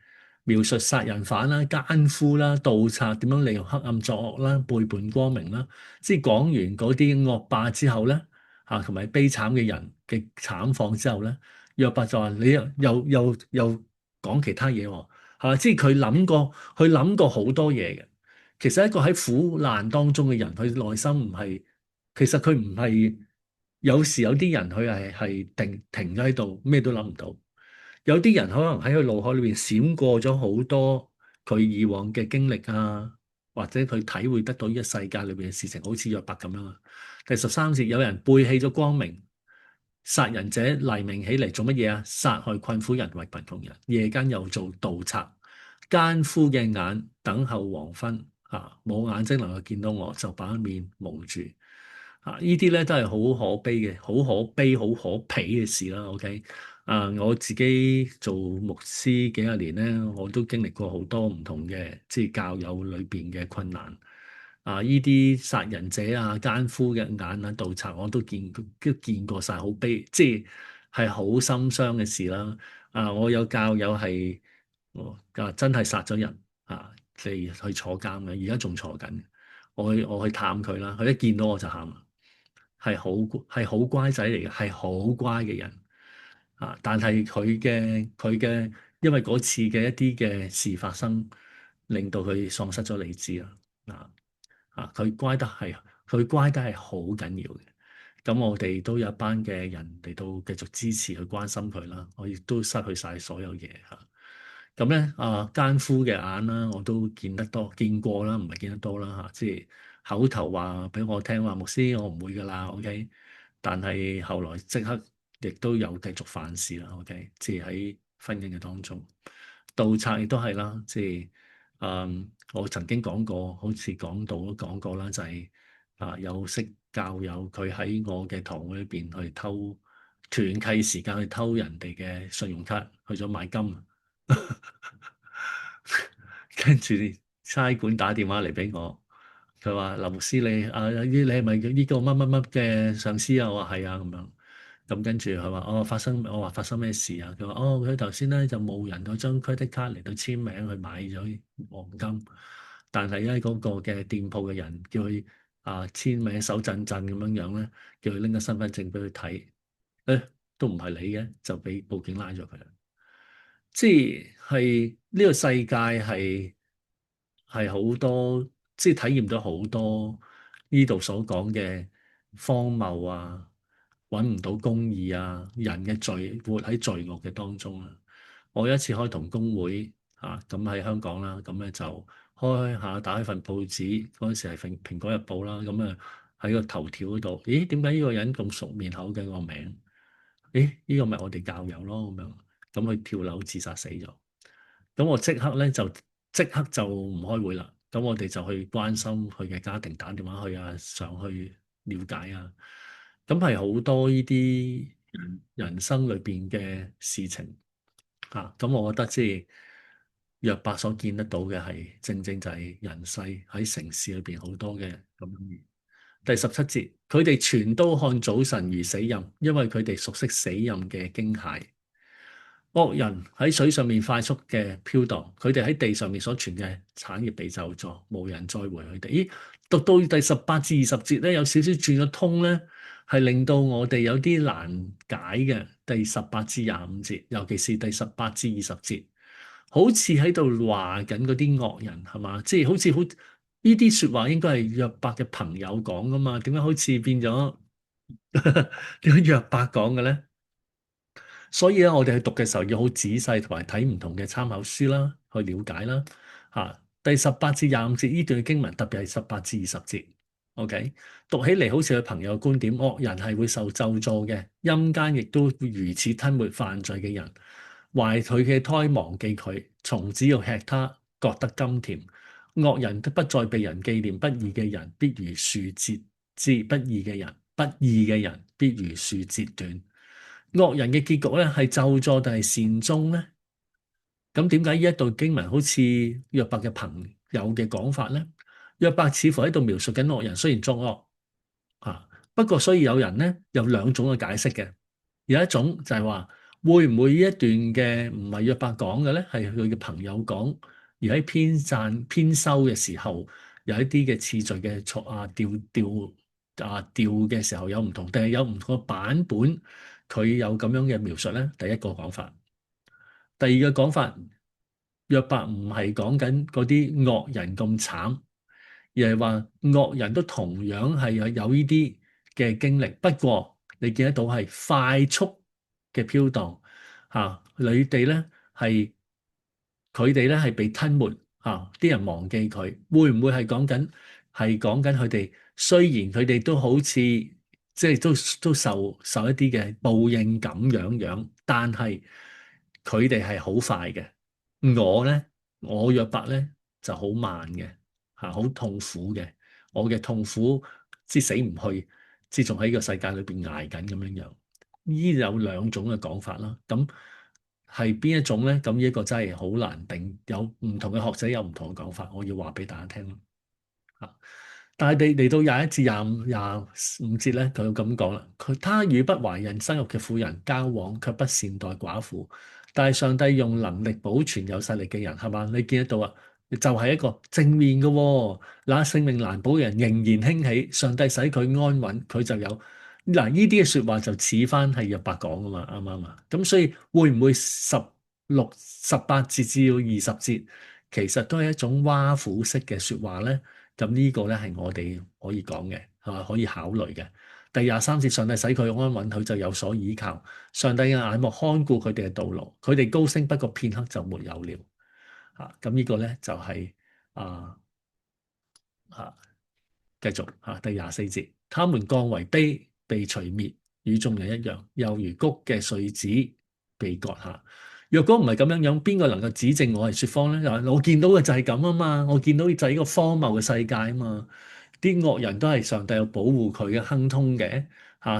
描述殺人犯啦、奸夫啦、盜賊點樣利用黑暗作惡啦、背叛光明啦。即係講完嗰啲惡霸之後咧，同埋悲慘嘅人嘅慘況之後咧。約伯就話：你又講其他嘢喎，係嘛？即係佢諗過好多嘢嘅。其實一個喺苦難當中嘅人，佢內心唔係，其實佢唔係。有時有啲人佢係停咗喺度，咩都諗唔到。有啲人可能喺佢腦海裏邊閃過咗好多佢以往嘅經歷啊，或者佢體會得到呢個世界裏邊嘅事情，好似約伯咁樣啊。第13節，有人背棄咗光明。殺人者黎明起嚟做乜嘢啊？殺害困苦人為貧窮人，夜間又做盜賊。奸夫嘅眼等候黃昏，冇眼睛能夠見到我，就把面蒙住。呢啲咧都係好可悲嘅，好可悲、好可鄙嘅事啦。OK，我自己做牧師幾廿年咧，我都經歷過好多唔同嘅即係教友裏邊嘅困難。呢啲殺人者啊、奸夫嘅眼啊、盜賊，我都見過晒，好悲，即係好心傷嘅事啦。我有教友係，真係殺咗人嚟去坐監嘅，而家仲坐緊。我去探佢啦，佢一見到我就喊，係好乖仔嚟嘅，係好乖嘅人但係佢嘅，因為嗰次嘅一啲嘅事發生，令到佢喪失咗理智啦。佢乖得係，佢乖得係好緊要嘅。咁我哋都有一班嘅人嚟到繼續支持去關心佢啦。我亦都失去晒所有嘢嚇。咁咧奸夫嘅眼啦，我都見過啦，唔係見得多啦嚇。即係口頭話俾我聽話，牧師我唔會噶啦，OK。但係後來即刻亦都有繼續犯事啦，OK。即係喺婚姻嘅當中，盜賊亦都係啦，即係。我曾經講過，好似講到都講過啦，就係有識教友佢喺我嘅堂會裏邊去偷團契時間去偷人哋嘅信用卡，去咗買金，跟住差館打電話嚟俾我，佢話劉牧師你係咪呢個乜乜乜嘅上司啊？我話係啊咁樣。咁跟住佢話我話發生咩事啊？佢話佢頭先咧就冇人嗰張 credit card 嚟到簽名去買咗黃金，但係咧嗰個嘅店鋪嘅人叫佢簽名手震震咁樣樣咧，叫佢拎個身份證俾佢睇，都唔係你嘅，就俾報警拉咗佢啦。即係呢個世界係好多，即係體驗到好多呢度所講嘅荒謬啊！揾唔到公義啊！人嘅活喺罪惡嘅當中啊！我有一次開同工會咁喺香港啦，咁咧就開下打開份報紙，嗰陣時係蘋果日報啦，咁啊喺個頭條嗰度，咦？點解呢個人咁熟面口嘅個名？咦？呢個咪我哋教友咯咁樣，咁佢跳樓自殺死咗。咁我即刻就唔開會啦。咁我哋就去關心佢嘅家庭，打電話去上去了解啊。咁係好多呢啲人生裏邊嘅事情咁我覺得即係約伯所見得到嘅係正正就係人世喺城市裏邊好多嘅咁樣。第17節，佢哋全都看早晨如死蔭，因為佢哋熟悉死蔭嘅驚駭。惡人喺水上面快速嘅飄蕩，佢哋喺地上面所存嘅產業被咒詛，無人再回佢哋。咦？讀到第18至20節咧，有少少轉咗通咧，係令到我哋有啲難解嘅。第18至25節，尤其是第18至20節，好似喺度話緊嗰啲惡人係嘛？即係好似呢啲説話應該係約伯嘅朋友講噶嘛？點解好似變咗點解約伯講嘅咧？所以咧，我哋去讀嘅時候要好仔細，同埋睇唔同嘅參考書啦，去了解啦。第18至25節呢段經文，特別係18至20節，OK，讀起嚟好似佢朋友嘅觀點，惡人係會受咒詛嘅，陰間亦都會如此吞沒犯罪嘅人，懷佢嘅胎忘記佢，蟲子要吃它，覺得甘甜。惡人都不再被人紀念，不義嘅人必如樹折枝，不義嘅人必如樹折斷。惡人嘅結局咧係咒詛定係善終咧？咁點解呢一度經文好似約伯嘅朋友嘅講法咧？約伯似乎喺度描述緊惡人雖然作惡不過所以有人咧有兩種嘅解釋嘅，有一種就係話會唔會呢一段嘅唔係約伯講嘅咧，係佢嘅朋友講，而喺編修嘅時候有一啲嘅次序嘅錯調嘅時候有唔同，定係有唔同嘅版本佢有咁樣嘅描述咧？第一個講法。第二個講法，約伯唔係講緊嗰啲惡人咁慘，而係話惡人都同樣係有呢啲嘅經歷。不過你見得到係快速嘅飄蕩你哋咧係佢哋咧係被吞沒啲人忘記佢，會唔會係講緊佢哋？雖然佢哋都好似即係都受一啲嘅報應咁樣，但係佢哋係好快嘅。我咧，我約伯咧就好慢嘅好痛苦嘅。我嘅痛苦之死唔去，之仲喺個世界裏邊捱緊咁樣樣。呢有兩種嘅講法啦。咁係邊一種咧？咁呢一個真係好難定，有唔同嘅學者有唔同嘅講法，我要話俾大家聽咯。但係嚟到21至25節咧，佢就咁講啦。他與不懷孕生育嘅婦人交往，卻不善待寡婦。但係上帝用能力保存有勢力嘅人，係嘛？你見得到啊？就係一個正面嘅喎。那性命難保嘅人仍然興起，上帝使佢安穩，佢就有嗱呢啲嘅説話就似翻係約伯講噶嘛，啱唔啱啊？咁所以會唔會18至20節其實都係一種挖苦式嘅説話咧？咁呢個咧係我哋可以講嘅，係嘛？可以考慮嘅。第23節，上帝使佢安穩，佢就有所倚靠。上帝嘅眼目看顧佢哋嘅道路，佢哋高升不過片刻就沒有了。咁呢個咧就係啊啊，繼續第24節，他們降為卑，被除滅，與眾人一樣，又如谷嘅穗子被割下。若果唔係咁樣樣，邊個能夠指證我係説謊咧？我見到嘅就係咁啊嘛，我見到就係一個荒謬嘅世界啊嘛。啲惡人都係上帝有保護佢嘅亨通嘅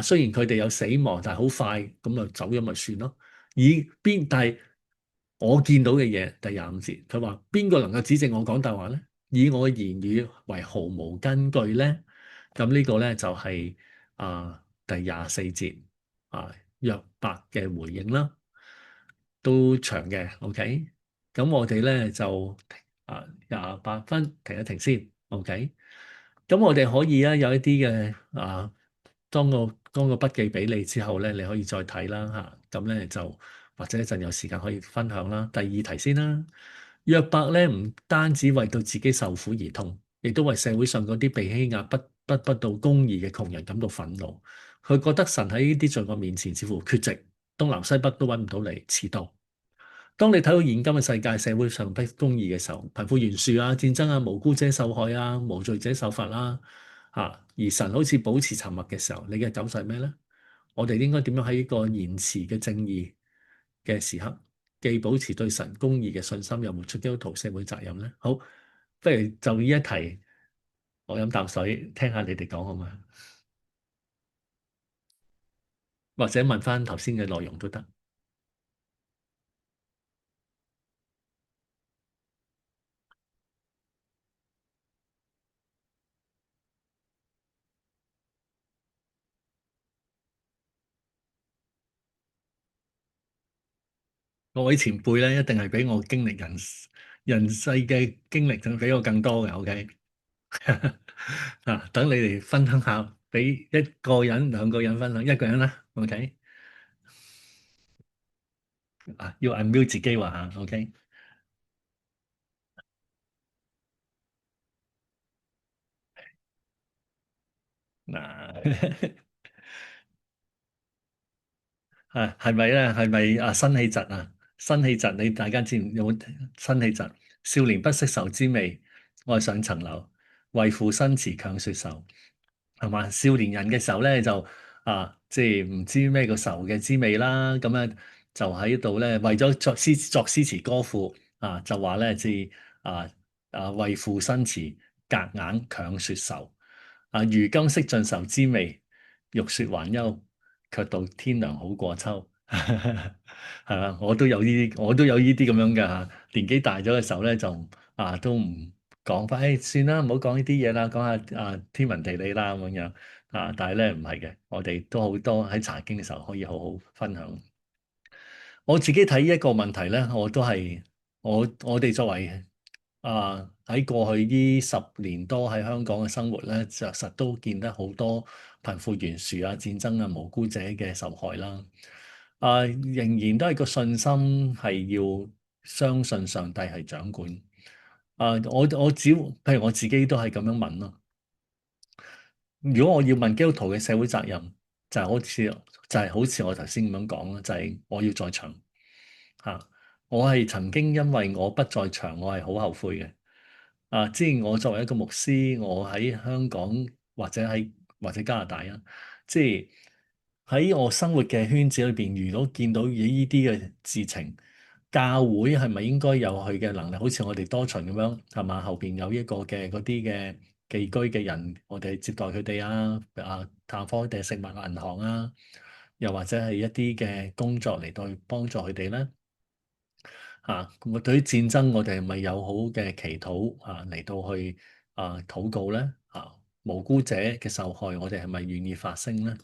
雖然佢哋有死亡，但係好快咁就走咗咪算咯。但係我見到嘅嘢，第25節，佢話邊個能夠指證我講大話咧？以我嘅言語為毫無根據咧？咁呢個咧就係第24節約伯嘅回應啦，都長嘅。OK，咁我哋咧就28分停一停先。OK。咁我哋可以有一啲嘅當個筆記俾你之後咧，你可以再睇啦咁咧就或者一陣有時間可以分享啦。第二題先啦，約伯咧唔單止為到自己受苦而痛，亦都為社會上嗰啲被欺壓不到公義嘅窮人感到憤怒。佢覺得神喺呢啲罪惡面前似乎缺席，東南西北都揾唔到你，遲到。當你睇到現今嘅世界社會上不公義嘅時候，貧富懸殊戰爭無辜者受害無罪者受罰而神好似保持沉默嘅時候，你嘅感受係咩咧？我哋應該點樣喺呢個言辭嘅正義嘅時刻，既保持對神公義嘅信心，又活出基督徒社會責任咧？好，不如就呢一題，我飲啖水，聽下你哋講好嘛？或者問翻頭先嘅內容都得。各位前輩咧，一定係比我經歷人世嘅經歷仲比我更多嘅。OK，等你哋分享下，俾一個人、兩個人分享，一個人啦。OK，要 unmute 自己話吓。OK，嗱，係咪咧？係咪啊？辛棄疾啊？辛棄疾，你大家知唔有冇辛棄疾？少年不識愁滋味，愛上層樓，為賦新詞強說愁。係嘛？少年人嘅時候咧，就即係唔知咩個愁嘅滋味啦。咁咧就喺度咧，為咗作詩詞歌賦就話咧，即係為賦新詞，夾硬強說愁。如今識盡愁滋味，欲說還休，卻道天涼好過秋。係嘛？我都有呢啲咁樣嘅嚇。年紀大咗嘅時候咧，就都唔講翻，算啦，唔好講呢啲嘢啦，講下天文地理啦咁樣但係咧唔係嘅，我哋都好多喺查經嘅時候可以好好分享。我自己睇呢一個問題咧，我都係我哋作為喺過去呢10年多喺香港嘅生活咧，實都見得好多貧富懸殊戰爭無辜者嘅受害啦。仍然都係個信心係要相信上帝係掌管。我只譬如我自己都係咁樣問咯。如果我要問基督徒嘅社會責任，就係好似我頭先咁樣講啦，就係我要在場我係曾經因為我不在場，我係好後悔嘅。之前我作為一個牧師，我喺香港或者加拿大即係喺我生活嘅圈子裏邊，如果見到呢啲嘅事情，教會係咪應該有佢嘅能力？好似我哋多巡咁樣，係嘛？後邊有一個嘅嗰啲嘅寄居嘅人，我哋接待佢哋探訪佢哋食物銀行又或者係一啲嘅工作嚟到去幫助佢哋咧。咁對於戰爭，我哋係咪有好嘅祈禱嚟到去禱告咧？無辜者嘅受害，我哋係咪願意發聲咧？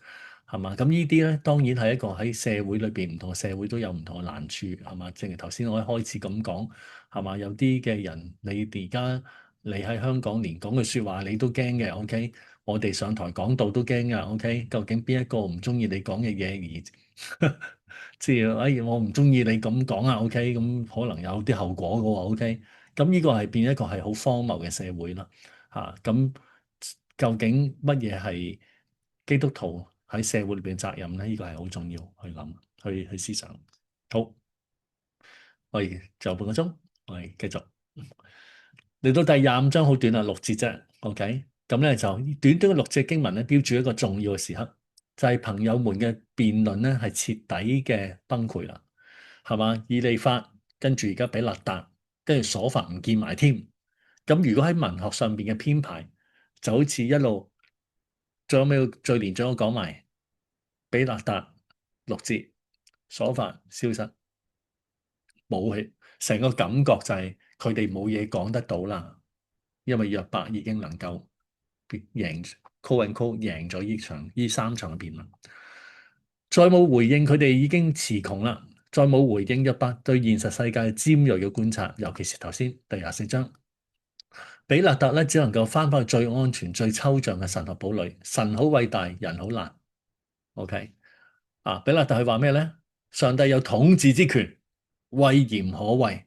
係嘛？咁呢啲咧，當然係一個喺社會裏邊唔同嘅社會都有唔同嘅難處，係嘛？正如頭先我一開始咁講，係嘛？有啲嘅人，你喺香港連講句説話你都驚嘅，OK？我哋上台講道都驚㗎，OK？究竟邊一個唔中意你講嘅嘢而即係我唔中意你咁講OK？咁可能有啲後果嘅喎，OK？咁呢個係變一個係好荒謬嘅社會啦，咁究竟乜嘢係基督徒喺社會裏邊責任咧？呢個係好重要去諗，去思想。好，我哋就半個鐘，我哋繼續嚟到第25章，好短6節啫，OK？咁咧就短短嘅6節經文咧，標注一個重要嘅時刻，就係朋友們嘅辯論咧係徹底嘅崩潰啦。係嘛？以利法跟住而家比勒達，跟住瑣法唔見埋添。咁如果喺文學上邊嘅編排，就好似一路最後尾最連最後講埋比勒達6節，瑣法消失冇氣，成個感覺就係佢哋冇嘢講得到啦。因為約伯已經能夠贏 call and call 贏咗呢3場嘅辯論，再冇回應，佢哋已經詞窮啦。再冇回應約伯對現實世界尖銳嘅觀察，尤其是頭先第24章，比勒達咧只能夠翻返去最安全、最抽象嘅神學堡壘。神好偉大，人好難。OK 比勒達佢話咩咧？上帝有統治之權，威嚴可畏，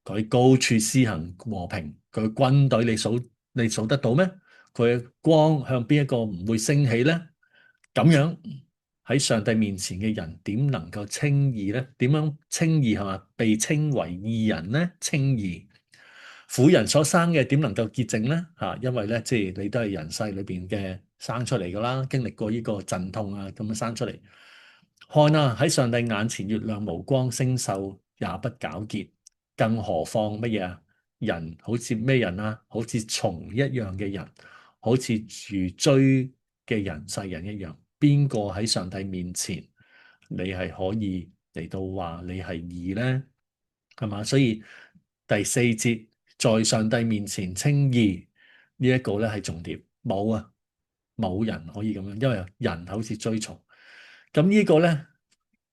佢高處施行和平，佢軍隊你數得到咩？佢嘅光向邊一個唔會升起咧？咁樣喺上帝面前嘅人點能夠稱義咧？點樣稱義係嘛？被稱為義人咧？稱義，婦人所生嘅點能夠潔淨咧？因為咧，即係你都係人世裏邊嘅生出嚟噶啦，經歷過呢個陣痛咁樣生出嚟。看喺上帝眼前，月亮無光，星宿也不皎潔，更何況乜嘢人好似咩人好似蟲一樣嘅人，好似如蛆嘅人世人一樣。邊個喺上帝面前，你係可以嚟到話你係義咧？係嘛？所以第4節在上帝面前稱義呢一個咧係重點，冇人可以咁樣，因為人好似蛆蟲。咁呢個咧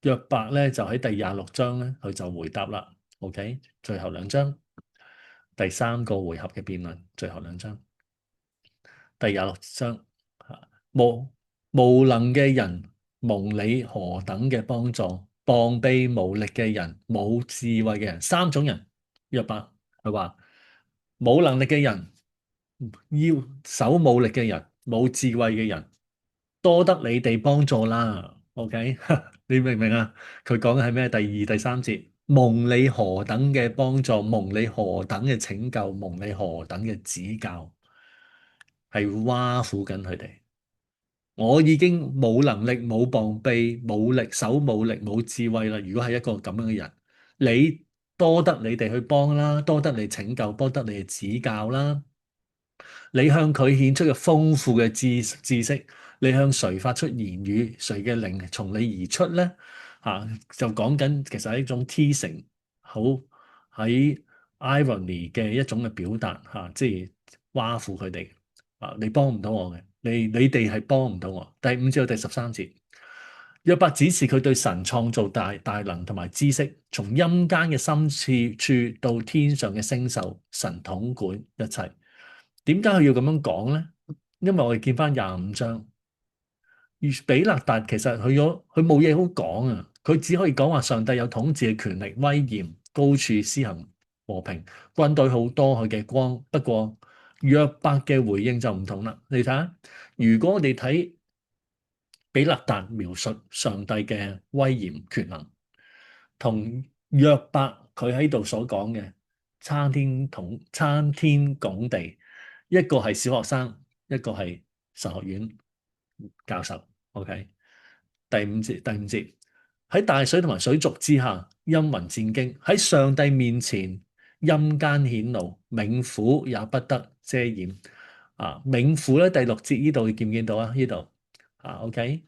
約伯咧就喺第26章咧，佢就回答啦。OK，最後2章，第3個回合嘅辯論，最後2章，第26章無能嘅人蒙你何等嘅幫助，膀臂無力嘅人，冇智慧嘅人，3種人。約伯佢話冇能力嘅人，手冇力嘅人，冇智慧嘅人，多得你哋幫助啦。OK，你明唔明啊？佢講嘅係咩？第二、第三節，蒙你何等嘅幫助，蒙你何等嘅拯救，蒙你何等嘅指教，係挖苦緊佢哋。我已經冇能力、冇防備、冇力手、冇力、冇智慧啦。如果係一個咁樣嘅人，你多得你哋去幫啦，多得你拯救，多得你哋指教啦。你向佢顯出嘅豐富嘅知識，你向誰發出言語，誰嘅靈從你而出咧？就講緊其實係一種 teasing，好喺 irony 嘅一種嘅表達即係挖苦佢哋你幫唔到我嘅，你哋係幫唔到我。第五至到第13節，約伯指示佢對神創造大能同埋知識，從陰間嘅深處到天上嘅星宿，神統管一切。點解佢要咁樣講咧？因為我哋見翻25章，而比勒達其實佢冇嘢好講啊，佢只可以講話上帝有統治嘅權力、威嚴、高處施行和平，軍隊好多佢嘅光。不過約伯嘅回應就唔同啦。你睇下，如果我哋睇比勒達描述上帝嘅威嚴權能，同約伯佢喺度所講嘅參天拱地，一個係小學生，一個係神學院教授。OK，第五節喺大水同埋水族之下，陰雲戰驚；喺上帝面前，陰間顯露，冥府也不得遮掩。冥府咧，第6節呢度你見唔見到啊？呢度OK。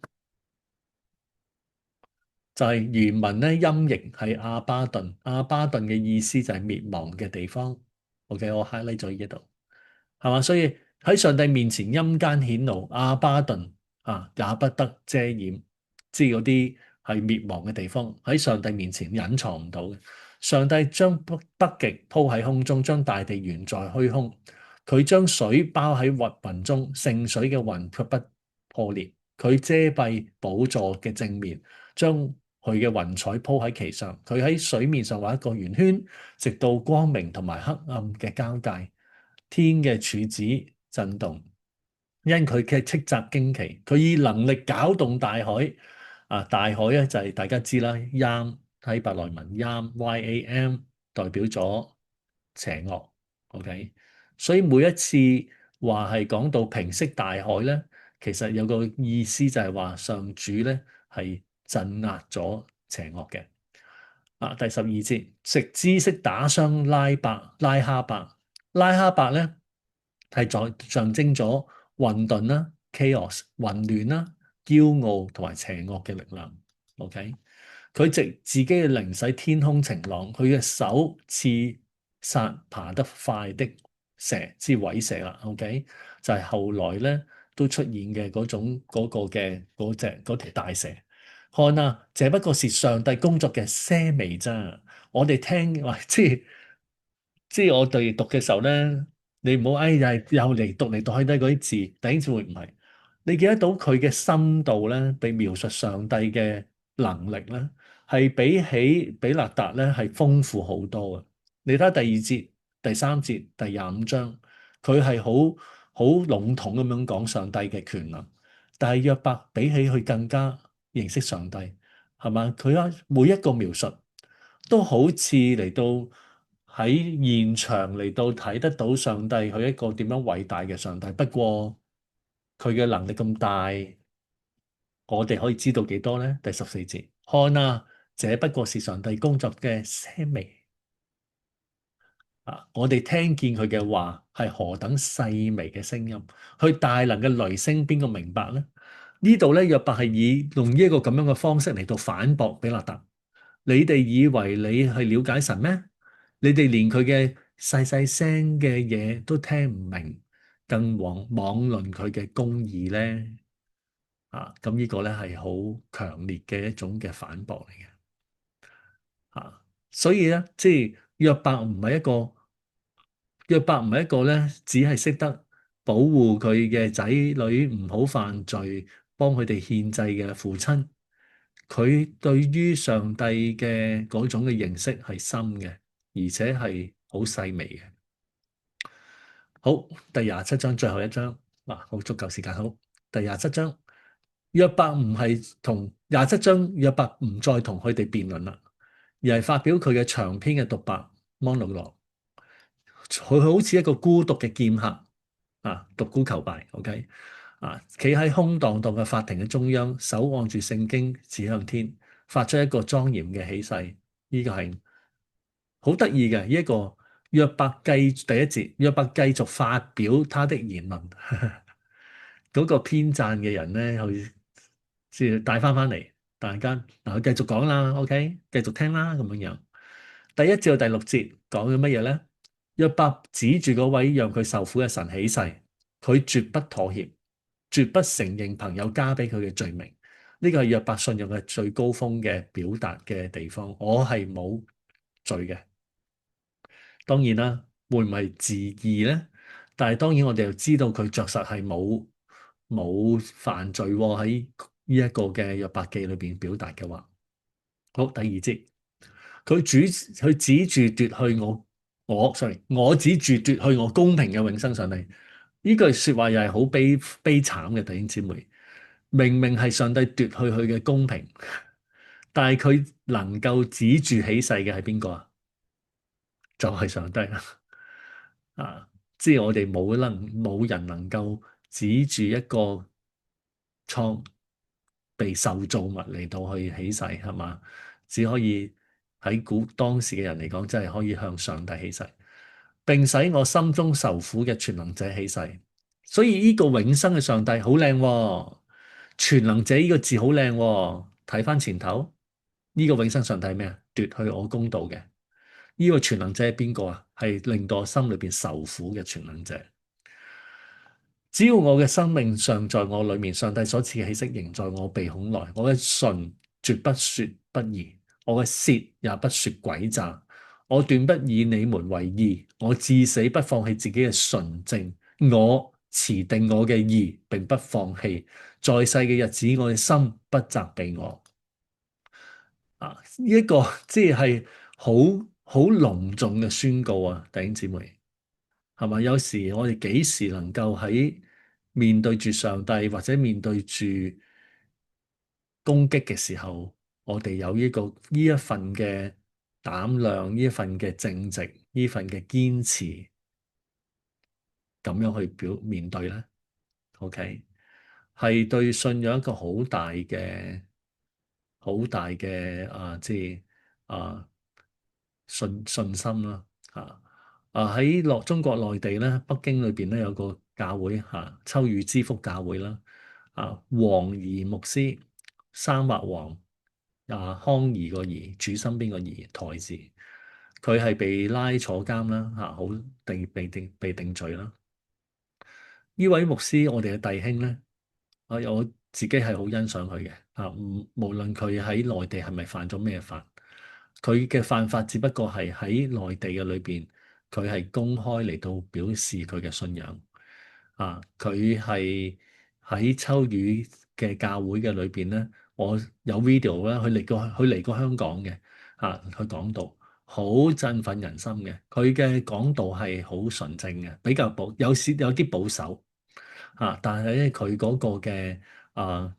就係原文咧，音譯係亞巴頓，亞巴頓嘅意思就係滅亡嘅地方。OK，我 highlight 咗呢度，係嘛？所以喺上帝面前陰間顯露，亞巴頓也不得遮掩，即係嗰啲係滅亡嘅地方，喺上帝面前隱藏唔到嘅。上帝將北極鋪喺空中，將大地懸在虛空。佢將水包喺雲中，盛水嘅雲卻不破裂。佢遮蔽寶座嘅正面，將佢嘅雲彩鋪喺其上。佢喺水面上畫一個圓圈，直到光明同埋黑暗嘅交界。天嘅柱子震動，因佢嘅斥責驚奇。佢以能力攪動大海。大海咧就係大家知啦，Yam 喺伯來文 Yam 代表咗邪惡。OK，所以每一次話係講到平息大海咧，其實有個意思就係話上主咧係鎮壓咗邪惡嘅。第12節，食知識打傷拉哈伯。拉哈伯咧係象徵咗混沌啦、chaos、混亂啦、驕傲同埋邪惡嘅力量。OK，佢藉自己嘅靈使天空晴朗，佢嘅手刺殺爬得快的蛇之虺蛇啦。OK，就係後來咧都出現嘅嗰種嗰條大蛇。看啊，這不過是上帝工作嘅些微咋。我哋聽話，即係我哋讀嘅時候咧，你唔好又嚟讀嚟讀去都係嗰啲字，弟兄姊妹唔係。你見得到佢嘅深度咧，被描述上帝嘅能力咧，係比起比勒達咧係豐富好多嘅。你睇下第二節、第三節、第25章，佢係好籠統咁樣講上帝嘅權能，但係約伯比起佢更加認識上帝，係嘛？佢每一個描述都好似嚟到喺現場嚟到睇得到上帝佢一個點樣偉大嘅上帝。不過佢嘅能力咁大，我哋可以知道幾多呢？第14節，看啊，這不過是上帝工作嘅些微。我哋聽見佢嘅話係何等細微嘅聲音，佢大能嘅雷聲，邊個明白呢？呢度咧，約伯係用呢一個咁樣嘅方式嚟到反駁比勒達。你哋以為你係了解神咩？你哋連佢嘅細細聲嘅嘢都聽唔明，更妄論佢嘅公義咧？咁呢個咧係好強烈嘅一種嘅反駁嚟嘅。所以咧，即係約伯唔係一個咧，只係識得保護佢嘅仔女唔好犯罪，幫佢哋獻祭嘅父親。佢對於上帝嘅嗰種嘅認識係深嘅，而且係好細微嘅。好，第27章最後一章，好足夠時間。好，第27章，約伯唔係同27章，約伯唔再同佢哋辯論啦，而係發表佢嘅長篇嘅獨白 monologue。佢好似一個孤獨嘅劍客啊，獨孤求敗。OK 啊，企喺空蕩蕩嘅法庭嘅中央，手按住聖經指向天，發出一個莊嚴嘅起誓。呢個係好得意嘅呢一個約伯第一節，約伯繼續發表他的言論。嗰個編撰嘅人咧，去先帶翻嚟，大家嗱，佢繼續講啦，OK，繼續聽啦，咁樣樣。第一至到第六節講咗乜嘢咧？約伯指住嗰位讓佢受苦嘅神起誓，佢絕不妥協，絕不承認朋友加俾佢嘅罪名。呢個係約伯信仰嘅最高峰嘅表達嘅地方。我係冇罪嘅。當然啦，會唔會自義咧？但係當然我哋又知道佢着實係冇犯罪喎，喺呢一個嘅約伯記裏邊表達嘅話。好，第二節，佢指住奪去我指住奪去我公平嘅永生上帝。呢句說話又係好悲慘嘅，弟兄姊妹。明明係上帝奪去佢嘅公平，但係佢能夠指住起誓嘅係邊個啊？就係上帝啦。啊，即係我哋冇人能夠指住一個創被受造物嚟到去起誓，係嘛？只可以喺當時嘅人嚟講，真係可以向上帝起誓，並使我心中受苦嘅全能者起誓。所以呢個永生嘅上帝好靚喎，全能者呢個字好靚喎。睇翻前頭，呢個永生上帝係咩啊？奪去我公道嘅。呢個全能者係邊個啊？係令到我心裏邊受苦嘅全能者。只要我嘅生命尚在我裏面，上帝所賜嘅氣息仍在我鼻孔內，我嘅唇絕不說不義，我嘅舌也不說詭詐。我斷不以你們為義，我至死不放棄自己嘅純正。我持定我嘅義，並不放棄。在世嘅日子，我嘅心不責備我。啊！呢一個即係好隆重嘅宣告啊，弟兄姊妹，係嘛？有時我哋幾時能夠喺面對住上帝或者面對住攻擊嘅時候，我哋有呢一份嘅膽量，呢一份嘅正直，呢份嘅堅持，咁樣去面對咧？OK，係對信仰一個好大嘅即係啊信心啦。喺中國內地咧，北京裏邊咧有個教會秋雨之福教會啦。黃怡牧師，三畫黃，康怡個怡，主身邊個怡，台字。佢係被拉坐監啦，好被定罪啦。呢位牧師，我哋嘅弟兄咧，我自己係好欣賞佢嘅。無論佢喺內地係咪犯咗咩法，佢嘅犯法只不過係喺內地嘅裏邊，佢係公開嚟到表示佢嘅信仰。佢係喺秋雨嘅教會嘅裏邊咧，我有 video 啦，佢嚟過香港嘅。佢講道好振奮人心嘅，佢嘅講道係好純正嘅，比較有啲保守。但係咧佢嗰個嘅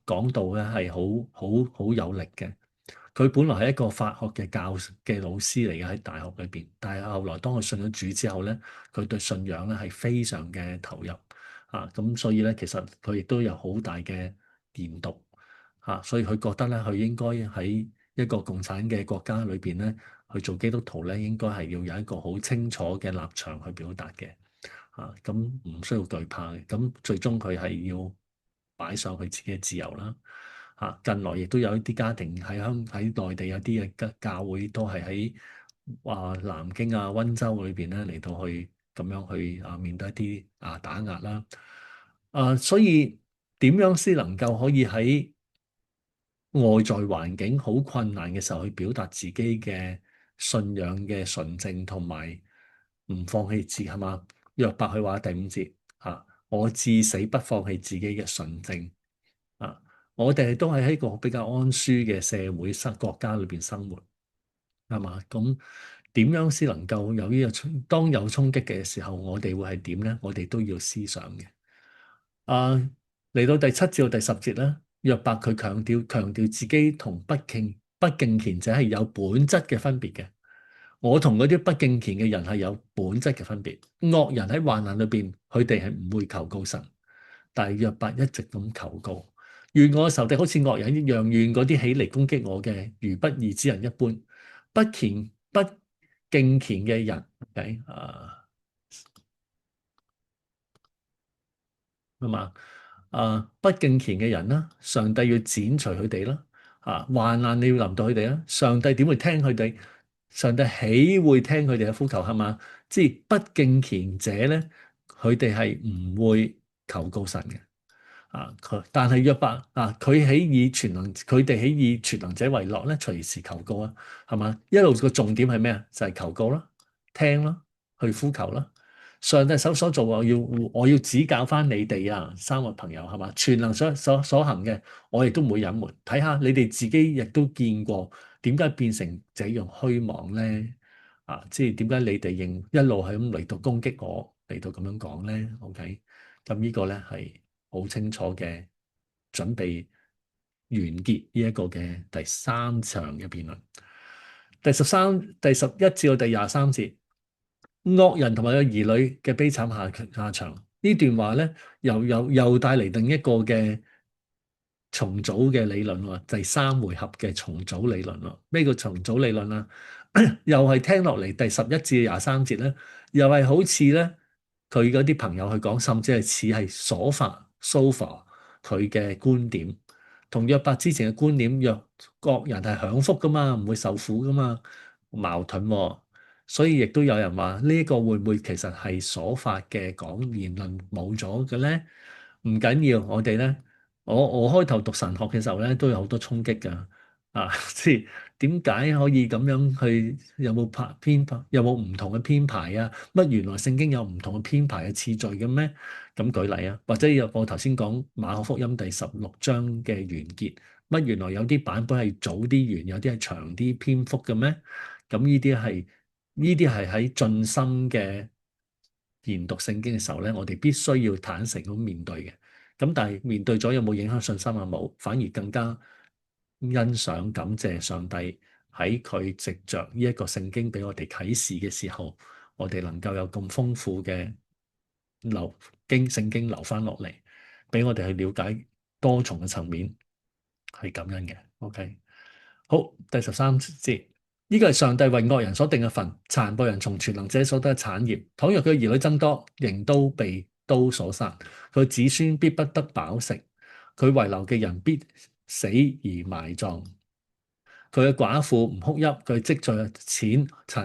講道咧係好有力嘅。佢本來係一個法學嘅老師嚟嘅，喺大學裏邊，但係後來當佢信咗主之後咧，佢對信仰咧係非常嘅投入。咁所以咧其實佢亦都有好大嘅研讀。所以佢覺得咧佢應該喺一個共產嘅國家裏邊咧去做基督徒咧，應該係要有一個好清楚嘅立場去表達嘅。咁唔需要懼怕嘅。咁最終佢係要擺上佢自己嘅自由啦。近來亦都有一啲家庭喺內地有啲嘅教會都係喺南京溫州裏邊咧嚟到去咁樣去面對一啲打壓啦。所以點樣先能夠可以喺外在環境好困難嘅時候去表達自己嘅信仰嘅純正同埋唔放棄自己，係嘛？約伯佢話第五節我至死不放棄自己嘅純正。我哋都係喺一個比較安舒嘅社會國家裏邊生活，係嘛？咁點樣先能夠有呢個當有衝擊嘅時候，我哋會係點咧？我哋都要思想嘅。嚟到第7至到第10節咧，約伯佢強調自己同不敬虔者係有本質嘅分別嘅。我同嗰啲不敬虔嘅人係有本質嘅分別。惡人喺患難裏邊，佢哋係唔會求告神，但係約伯一直咁求告，願我嘅仇敵好似惡人一樣，願嗰啲起嚟攻擊我嘅如不義之人一般。不敬虔嘅人，OK 啊嘛不敬虔嘅人啦，上帝要剪除佢哋啦。患難你要臨到佢哋啦，上帝點會聽佢哋？上帝豈會聽佢哋嘅呼求係嘛？即係不敬虔者咧，佢哋係唔會求告神嘅。但係約伯佢哋喜以全能者為樂咧，隨時求告啊，係嘛？一路個重點係咩啊？就係求告啦，聽啦，去呼求啦。上帝手所做我要指教翻你哋啊，三個朋友係嘛？全能所行嘅，我亦都唔會隱瞞。睇下你哋自己亦都見過，點解變成這樣虛妄咧？即係點解你哋一路係咁嚟到攻擊我，嚟到咁樣講咧？OK，咁呢個咧係好清楚嘅，準備完結呢一個嘅第三場嘅辯論。第11至到第23節。惡人同埋個兒女嘅悲慘下場，呢段話咧又帶嚟另一個嘅重組嘅理論喎，第三回合嘅重組理論喎。咩叫重組理論啊？又係聽落嚟第11至23節咧，又係好似咧佢嗰啲朋友去講，甚至係似係sofa 佢嘅觀點，同約伯之前嘅觀點，各人係享福噶嘛，唔會受苦噶嘛，矛盾喎。所以亦都有人話呢個會唔會其實係所發嘅言論冇咗嘅咧？唔緊要，我哋咧，我開頭讀神學嘅時候咧，都有好多衝擊㗎。即係點解可以咁樣去？有冇編排？有冇唔同嘅編排啊？乜原來聖經有唔同嘅編排嘅次序嘅咩？咁舉例啊，或者我頭先講馬可福音第16章嘅完結，乜原來有啲版本係早啲完，有啲係長啲篇幅嘅咩？咁呢啲係喺盡心嘅研讀聖經嘅時候咧，我哋必須要坦誠咁面對嘅。咁但係面對咗有冇影響信心啊？冇，反而更加欣賞感謝上帝喺佢藉着呢一個聖經俾我哋啟示嘅時候，我哋能夠有咁豐富嘅聖經留翻落嚟，俾我哋去了解多重嘅層面，係咁樣嘅。OK，好，第13節。呢個係上帝為惡人所定嘅份，殘暴人從全能者所得嘅產業。倘若佢兒女增多，仍都被刀所殺，佢子孫必不得飽食，佢遺留嘅人必死而埋葬。佢嘅寡婦唔哭泣，佢積聚嘅錢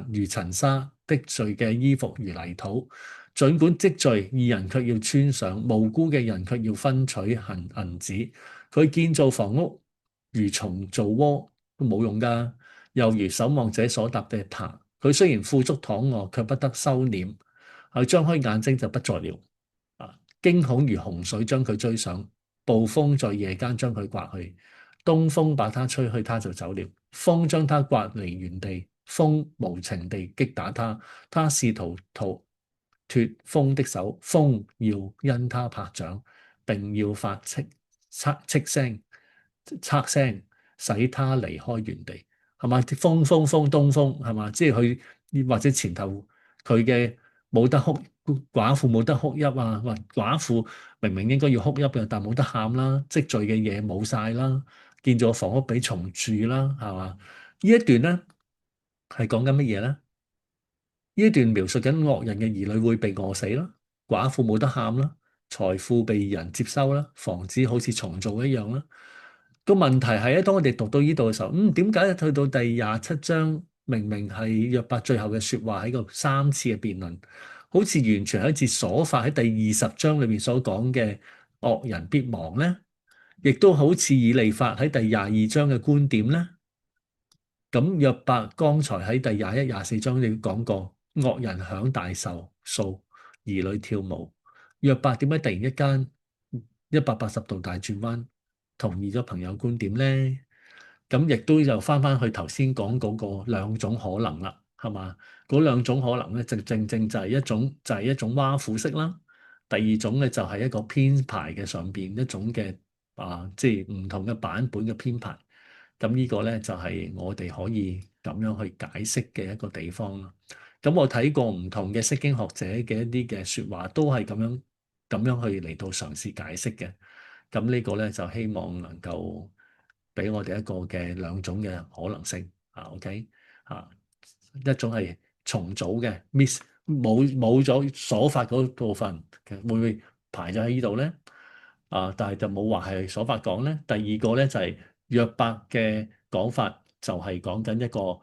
如塵沙，積聚嘅衣服如泥土。儘管積聚，義人卻要穿上，無辜嘅人卻要分取銀子。佢建造房屋如蟲造窩，都冇用㗎。又如守望者所搭嘅棚，佢雖然富足躺臥，卻不得收斂。佢張開眼睛就不在了。驚恐如洪水將佢追上，暴風在夜間將佢刮去。東風把他吹去，他就走了。風將他刮離原地，風無情地擊打他。他試圖逃脫風的手，風要因他拍掌，並要發斥聲，使他離開原地。係嘛？風，東風係嘛？即係佢或者前頭佢嘅冇得哭，寡婦冇得哭泣啊！或寡婦明明應該要哭泣嘅，但冇得喊啦，積聚嘅嘢冇晒啦，建咗房屋俾蟲住啦，係嘛？呢一段咧係講緊乜嘢咧？呢一段描述緊惡人嘅兒女會被餓死啦，寡婦冇得喊啦，財富被人接收啦，房子好似重做一樣啦。個問題係咧，當我哋讀到呢度嘅時候，點解去到第27章，明明係約伯最後嘅説話喺個3次嘅辯論，好似完全係一次所發喺第20章裏面所講嘅惡人必亡咧，亦都好似以利法喺第22章嘅觀點咧。咁約伯剛才喺第21、24章已經講過，惡人享大壽數，兒女跳舞。約伯點解突然間180度大轉彎？同意咗朋友觀點咧，咁亦都又翻去頭先講嗰個兩種可能啦，係嘛？嗰兩種可能咧，正就係一種挖苦式啦。第二種咧就係一個編排嘅上邊一種嘅即係唔同嘅版本嘅編排。咁呢個咧就係我哋可以咁樣去解釋嘅一個地方啦。咁我睇過唔同嘅釋經學者嘅一啲嘅説話，都係咁樣去嚟到嘗試解釋嘅。咁呢個咧就希望能夠俾我哋一個嘅兩種嘅可能性OK 啊，一種係重組嘅 miss 冇咗所法嗰部分，其實會唔會排咗喺呢度咧？但係就冇話係所法講咧。第二個咧就係約伯嘅講法，就係講緊一個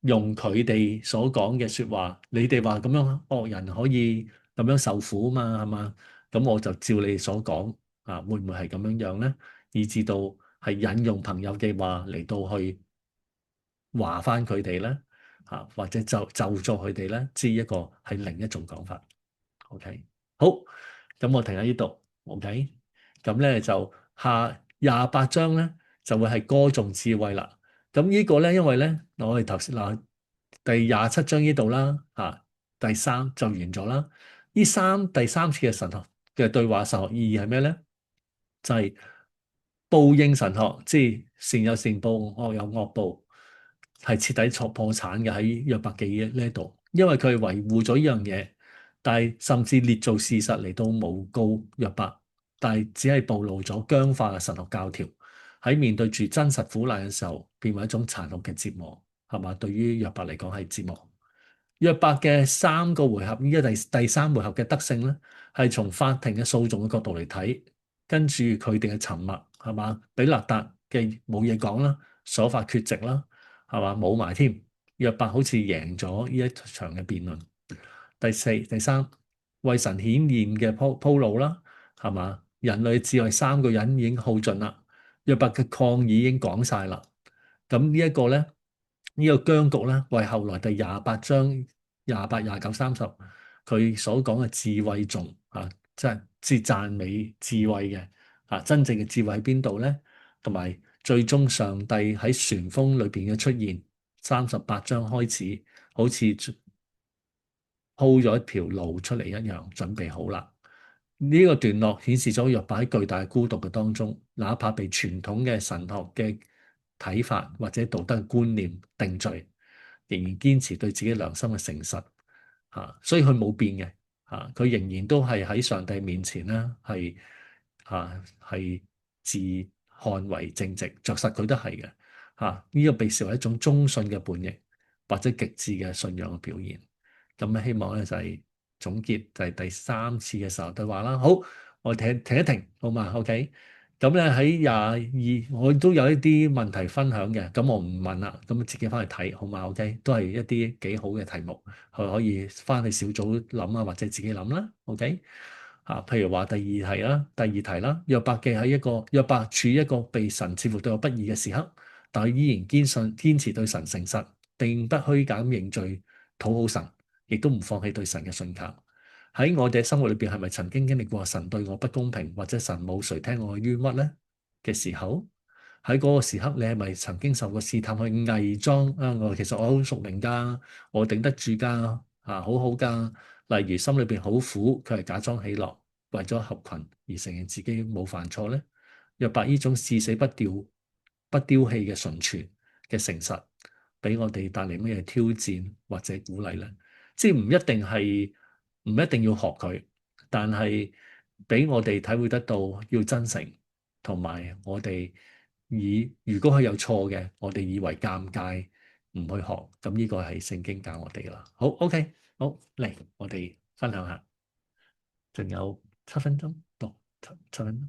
用佢哋所講嘅説話。你哋話咁樣惡人可以咁樣受苦嘛？係嘛？咁我就照你所講會唔會係咁樣樣咧？以至到係引用朋友嘅話嚟到去話翻佢哋咧或者就助佢哋咧，知一個係另一種講法。OK，好，咁我停喺呢度。OK，咁咧就下28章咧就會係歌頌智慧啦。咁呢個咧，因為咧我哋頭先第27章呢度啦第三就完咗啦。第三次嘅神學嘅對話神學意義係咩咧？就係報應神學，即係善有善報，惡有惡報，係徹底破產嘅喺約伯記呢一度，因為佢係維護咗呢樣嘢，但係甚至列做事實嚟到誣告約伯，但係只係暴露咗僵化嘅神學教條，喺面對住真實苦難嘅時候，變為一種殘酷嘅折磨，係嘛？對於約伯嚟講係折磨。約伯嘅三個回合，依家第三回合嘅得勝咧，係從法庭嘅訴訟嘅角度嚟睇，跟住佢哋嘅沉默係嘛？比勒達嘅冇嘢講啦，所法缺席啦，係嘛？冇埋添。約伯好似贏咗呢一場嘅辯論。第三，為神顯現嘅鋪路啦，係嘛？人類智慧三個人已經耗盡啦，約伯嘅抗議已經講晒啦。咁呢一個咧，呢個僵局咧，為後來第28章28、29、30佢所講嘅智慧頌即係至讚美智慧嘅真正嘅智慧喺邊度咧？同埋最終上帝喺旋風裏邊嘅出現，38章開始好似鋪咗一條路出嚟一樣，準備好啦。呢個段落顯示咗約伯喺巨大孤獨嘅當中，哪怕被傳統嘅神學嘅睇法或者道德嘅觀念定罪，仍然堅持對自己良心嘅誠實所以佢冇變嘅佢仍然都係喺上帝面前咧係自捍為正直，着實佢都係嘅呢個被視為一種忠信嘅叛逆或者極致嘅信仰嘅表現。咁咧希望咧就係總結就係第三次嘅時候對話啦。好，我停一停，好嘛？OK。咁咧喺22，我都有一啲問題分享嘅，咁我唔問啦，咁自己翻去睇，好嘛？OK，都係一啲幾好嘅題目，可以翻去小組諗或者自己諗啦。OK，譬如話第二題啦，約伯處於一個被神似乎對我不義嘅時刻，但係依然堅持對神誠實，並不虛假認罪，討好神，亦都唔放棄對神嘅信靠。喺我哋嘅生活裏邊，係咪曾經經歷過神對我不公平，或者神冇垂聽我嘅冤屈咧嘅時候？喺嗰個時刻，你係咪曾經受過試探去偽裝其實我好屬靈㗎，我頂得住㗎好好㗎。例如心裏邊好苦，佢係假裝喜樂，為咗合群而承認自己冇犯錯咧。約伯呢種至死不丟棄嘅純全嘅誠實，俾我哋帶嚟咩挑戰或者鼓勵咧？即係唔一定要學佢，但係俾我哋體會得到要真誠，同埋我哋如果佢有錯嘅，我哋以為尷尬唔去學，咁呢個係聖經教我哋啦。好，OK，好嚟，我哋分享下，仲有7分鐘，七分鐘，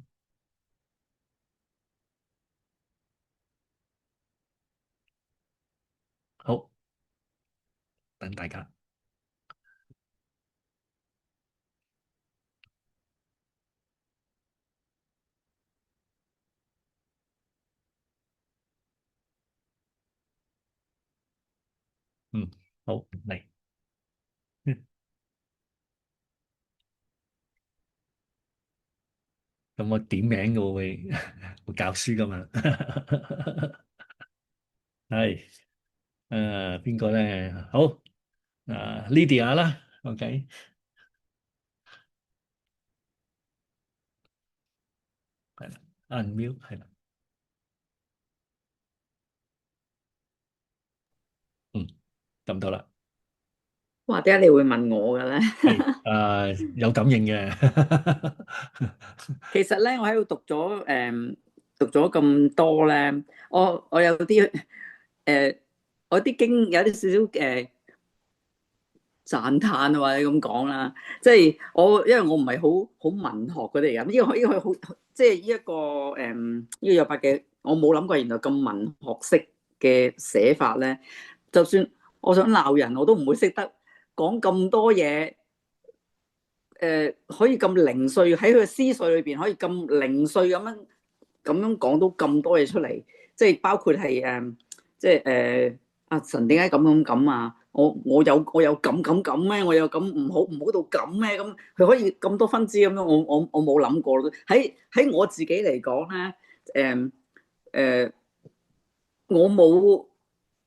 好，等大家，嗯，好嚟，咁我點名嘅會教書噶嘛，係。邊個咧？好，Lydia 啦，OK，係啦， unmute 係啦，撳到啦，哇！點解你會問我嘅咧？係有感應嘅，其實咧，我喺度讀咗咁多咧，我有啲我有啲少少讚嘆啊，或者咁講啦。即係因為我唔係好文學嗰啲嚟㗎，呢個好即係呢一個呢個約伯嘅，我冇諗過原來咁文學式嘅寫法咧。就算我想鬧人，我都唔會識得講咁多嘢。可以咁零碎喺佢嘅思緒裏邊，可以咁零碎咁樣講到咁多嘢出嚟，即係包括係即係阿神點解咁啊？我有咁咩？我有咁唔好到咁咩？咁佢可以咁多分支咁樣，我冇諗過咯。喺我自己嚟講咧，我冇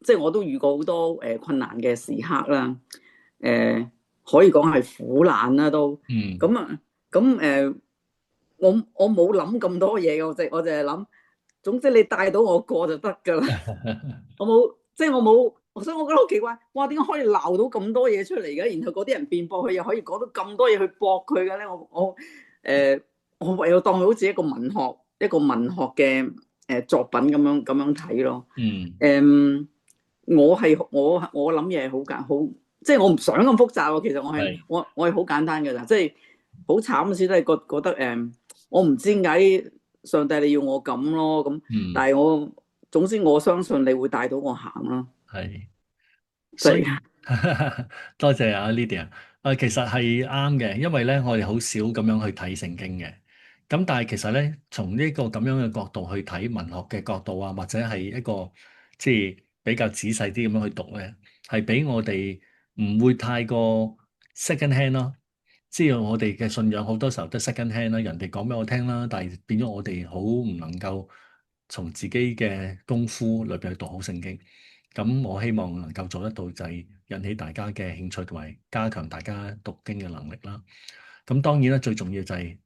即係我都遇過好多困難嘅時刻啦，可以講係苦難啦都，咁啊，咁我冇諗咁多嘢嘅，我就係諗，總之你帶到我過就得噶啦。我冇，即係我冇，所以我覺得好奇怪，哇！點解可以鬧到咁多嘢出嚟嘅？然後嗰啲人辯駁佢又可以講到咁多嘢去駁佢嘅咧？我唯有當佢好似一個文學嘅作品咁樣睇咯。我諗嘢好，即係我唔想咁複雜喎。其實我係好簡單嘅咋，即係好慘先都係覺得我唔知點解上帝你要我咁咯咁，但係總之我相信你會帶到我行咯。係，所以多謝阿 Lydia。其實係啱嘅，因為咧我哋好少咁樣去睇聖經嘅。咁但係其實咧，從呢個咁樣嘅角度去睇文學嘅角度啊，或者係一個即係比較仔細啲咁樣去讀咧，係俾我哋唔會太過 second hand 咯。即係我哋嘅信仰好多時候都 second hand 啦，人哋講俾我聽啦，但係變咗我哋好唔能夠從自己嘅功夫裏邊去讀好聖經。咁我希望能夠做得到，就係引起大家嘅興趣同埋加強大家讀經嘅能力啦。咁當然啦，最重要就係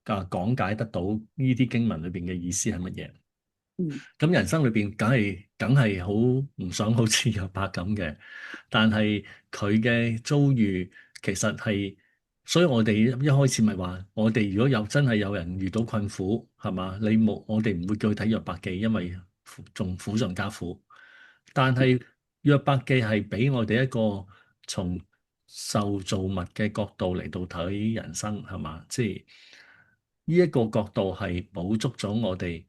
講解得到呢啲經文裏邊嘅意思係乜嘢。咁人生裏邊梗係好唔想好似約伯咁嘅，但係佢嘅遭遇其實係，所以我哋一開始咪話，我哋如果真係有人遇到困苦，係嘛？我哋唔會叫佢睇約伯記，因為仲苦上加苦。但係約伯記係俾我哋一個從受造物嘅角度嚟到睇人生，係嘛？即係呢一個角度係補足咗我哋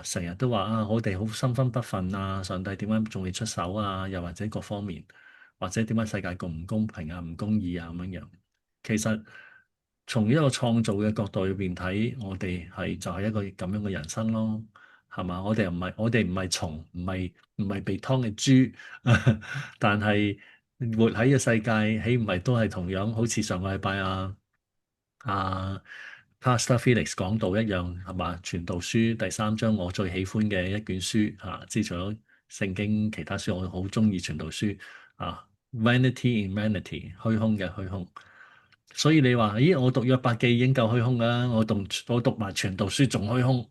成日都話我哋好心分不忿啊，上帝點解仲未出手啊？又或者各方面，或者點解世界咁唔公平啊、唔公義啊咁樣樣？其實從一個創造嘅角度裏邊睇，我哋就係一個咁樣嘅人生咯。係嘛？我哋唔係蟲，唔係被劏嘅豬，但係活喺個世界，豈唔係都係同樣好似上個禮拜Pastor Felix 講到一樣，係嘛？傳道書第三章我最喜歡嘅一卷書嚇，即係除咗聖經其他書，我好中意傳道書Vanity in Vanity，虛空嘅虛空。所以你話，咦？我讀約伯記已經夠虛空啦，我讀埋傳道書仲虛空。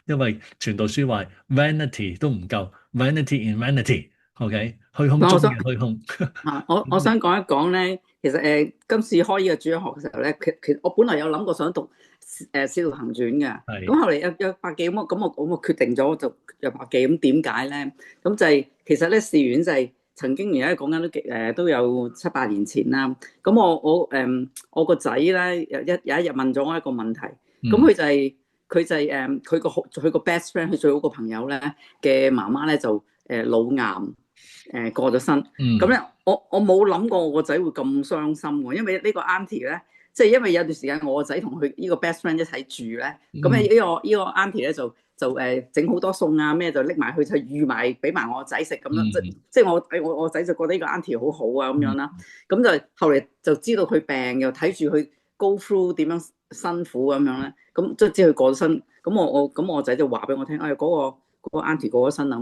因為傳道書話 vanity 都唔夠，vanity in vanity，OK，虛空中嘅虛空。我想講一講咧，其實今次開呢個主日學嘅時候咧，其實我本來有諗過想讀使徒行傳嘅，咁後嚟約伯記咁我決定咗就約伯記。咁點解咧？咁就係其實咧，事緣就係曾經而家講緊都有7-8年前啦。咁我個仔咧有一日問咗我一個問題，咁佢就係佢個 best friend，佢最好個朋友咧嘅媽媽咧就腦癌過咗身。咁咧我冇諗過我個仔會咁傷心喎，因為呢個 auntie 咧，即係因為有段時間我個仔同佢呢個 best friend 一齊住咧，咁呢個 auntie 咧就整好多餸啊咩，就拎埋去就預埋俾埋我個仔食咁樣。即係我個仔就覺得呢個 auntie 好好啊咁樣啦。咁就後嚟就知道佢病，又睇住佢 go through 點樣辛苦咁樣咧。咁即係知佢過咗身，咁我仔就話俾我聽，嗰個 auntie 過咗身啦。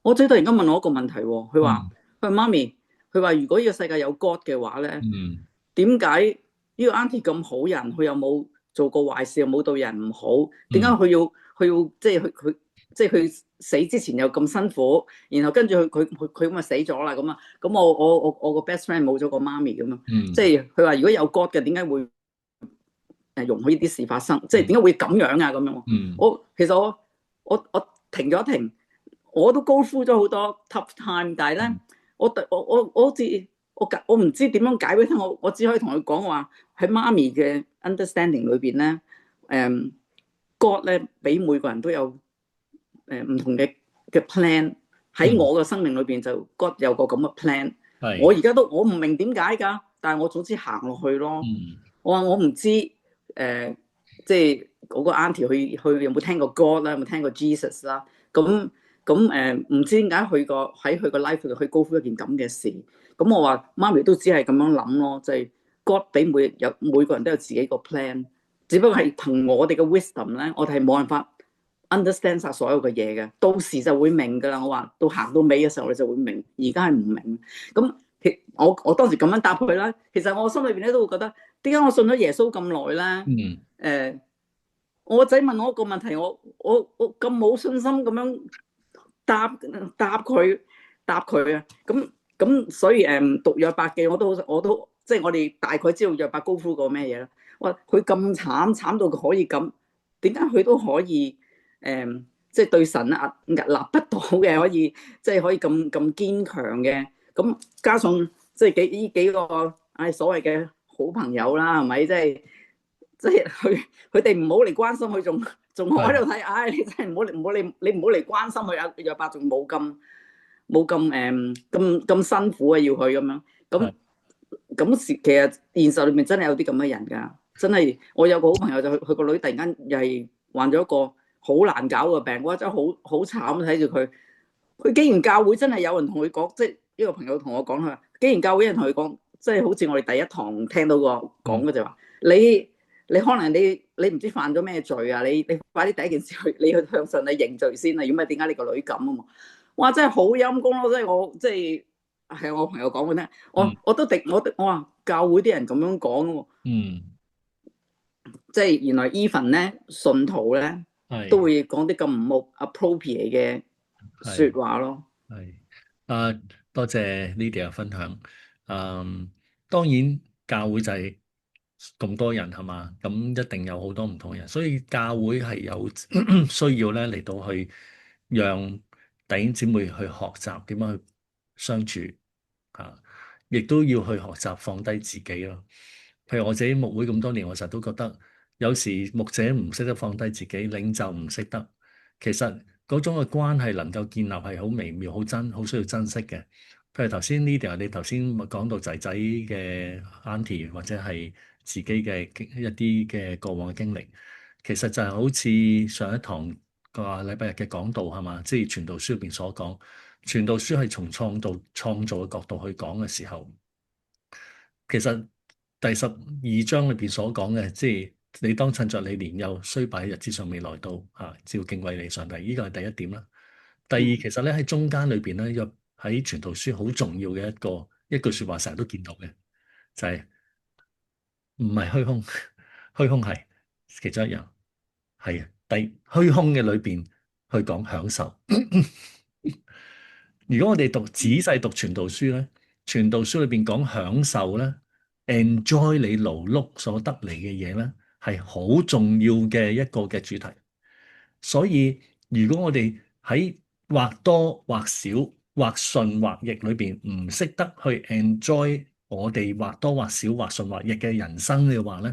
我仔突然間問我一個問題，佢話媽咪，佢話如果呢個世界有 God 嘅話咧，點解呢個 auntie 咁好人，佢又冇做過壞事，又冇對人唔好，點解佢要即係佢死之前又咁辛苦，然後跟住佢咁咪死咗啦咁啊？咁我個 best friend 冇咗個媽咪咁啊，即係佢話如果有 God 嘅，點解會容許呢啲事發生？即係點解會咁樣啊？咁樣，其實我停咗停，我都 go through 咗好多 tough time，但係咧，我好似我唔知點樣解俾佢聽，我只可以同佢講話喺媽咪嘅 understanding 裏邊咧，God 咧俾每個人都有唔同嘅 plan， 喺我嘅生命裏邊就 God 有個咁嘅 plan。我而家都我唔明點解㗎，但係我總之行落去咯。我話我唔知即係嗰個 auntie 佢有冇聽過 God 啦，有冇聽過 Jesus 啦？咁唔知點解喺佢個 life 度去 go through一件咁嘅事。咁我話媽咪都只係咁樣諗咯，就係 God 俾每個人都有自己個 plan， 只不過係憑我哋嘅 wisdom 咧，我哋係冇辦法 understand 晒所有嘅嘢嘅，到時就會明㗎啦。我話到行到尾嘅時候你就會明，而家係唔明。咁我當時咁樣答佢啦。其實我心裏邊咧都會覺得，點解我信咗耶穌咁耐咧？我個仔問我一個問題，我咁冇信心咁樣答佢啊。咁所以讀約伯記我都即係我哋大概知道約伯高呼過咩嘢啦。哇！佢咁慘到佢可以咁，點解佢都可以即係對神屹立不倒嘅，可以即係可以咁堅強嘅？咁加上即係呢幾個所謂嘅好朋友啦，係咪？即係佢哋唔好嚟關心佢，仲喺度睇。你真係唔好嚟關心佢啊！約伯仲冇咁辛苦啊，要佢咁樣。咁其實現實裏面真係有啲咁嘅人㗎，真係。我有個好朋友就佢個女突然間又係患咗一個好難搞嘅病，哇！真係好慘，睇住佢。佢竟然教會真係有人同佢講，即係呢個朋友同我講，佢話竟然教會有人同佢講，即係好似我哋第一堂聽到個講嘅就話，你可能你唔知犯咗咩罪啊？你快啲第一件事你去向神你認罪先啊！如果唔係點解你個女咁啊嘛？哇！真係好陰功咯！即係係我朋友講嘅咧，我話教會啲人咁樣講喎，即係原來 even 咧信徒咧都會講啲咁唔冇 appropriate 嘅説話咯。多謝 Lydia 分享。當然教會就係咁多人係嘛，咁一定有好多唔同人，所以教會係有需要咧嚟到去讓弟兄姊妹去學習點樣去相處亦都要去學習放低自己咯。譬如我自己牧會咁多年，我成日都覺得有時牧者唔識得放低自己，領袖唔識得，其實嗰種嘅關係能夠建立係好微妙、好需要珍惜嘅。譬如頭先 Lydia，你頭先講到仔仔嘅 auntie 或者係自己嘅一啲嘅過往嘅經歷，其實就係好似上一堂個禮拜日嘅講道係嘛，即係傳道書入邊所講，傳道書係從創造嘅角度去講嘅時候，其實第12章裏邊所講嘅，即係你當趁着你年幼衰敗嘅日子尚未來到照敬畏你上帝，呢個係第一點啦。第二，其實咧喺中間裏邊咧，喺傳道書好重要嘅一句説話，成日都見到嘅，就係唔係虛空，虛空係其中一樣，係虛空嘅裏邊去講享受。如果我哋仔細讀傳道書咧，傳道書裏邊講享受咧，enjoy 你勞碌所得嚟嘅嘢咧，係好重要嘅一個嘅主題。所以如果我哋喺或多或少、或順或逆裏邊唔識得去 enjoy 我哋或多或少、或順或逆嘅人生嘅話咧，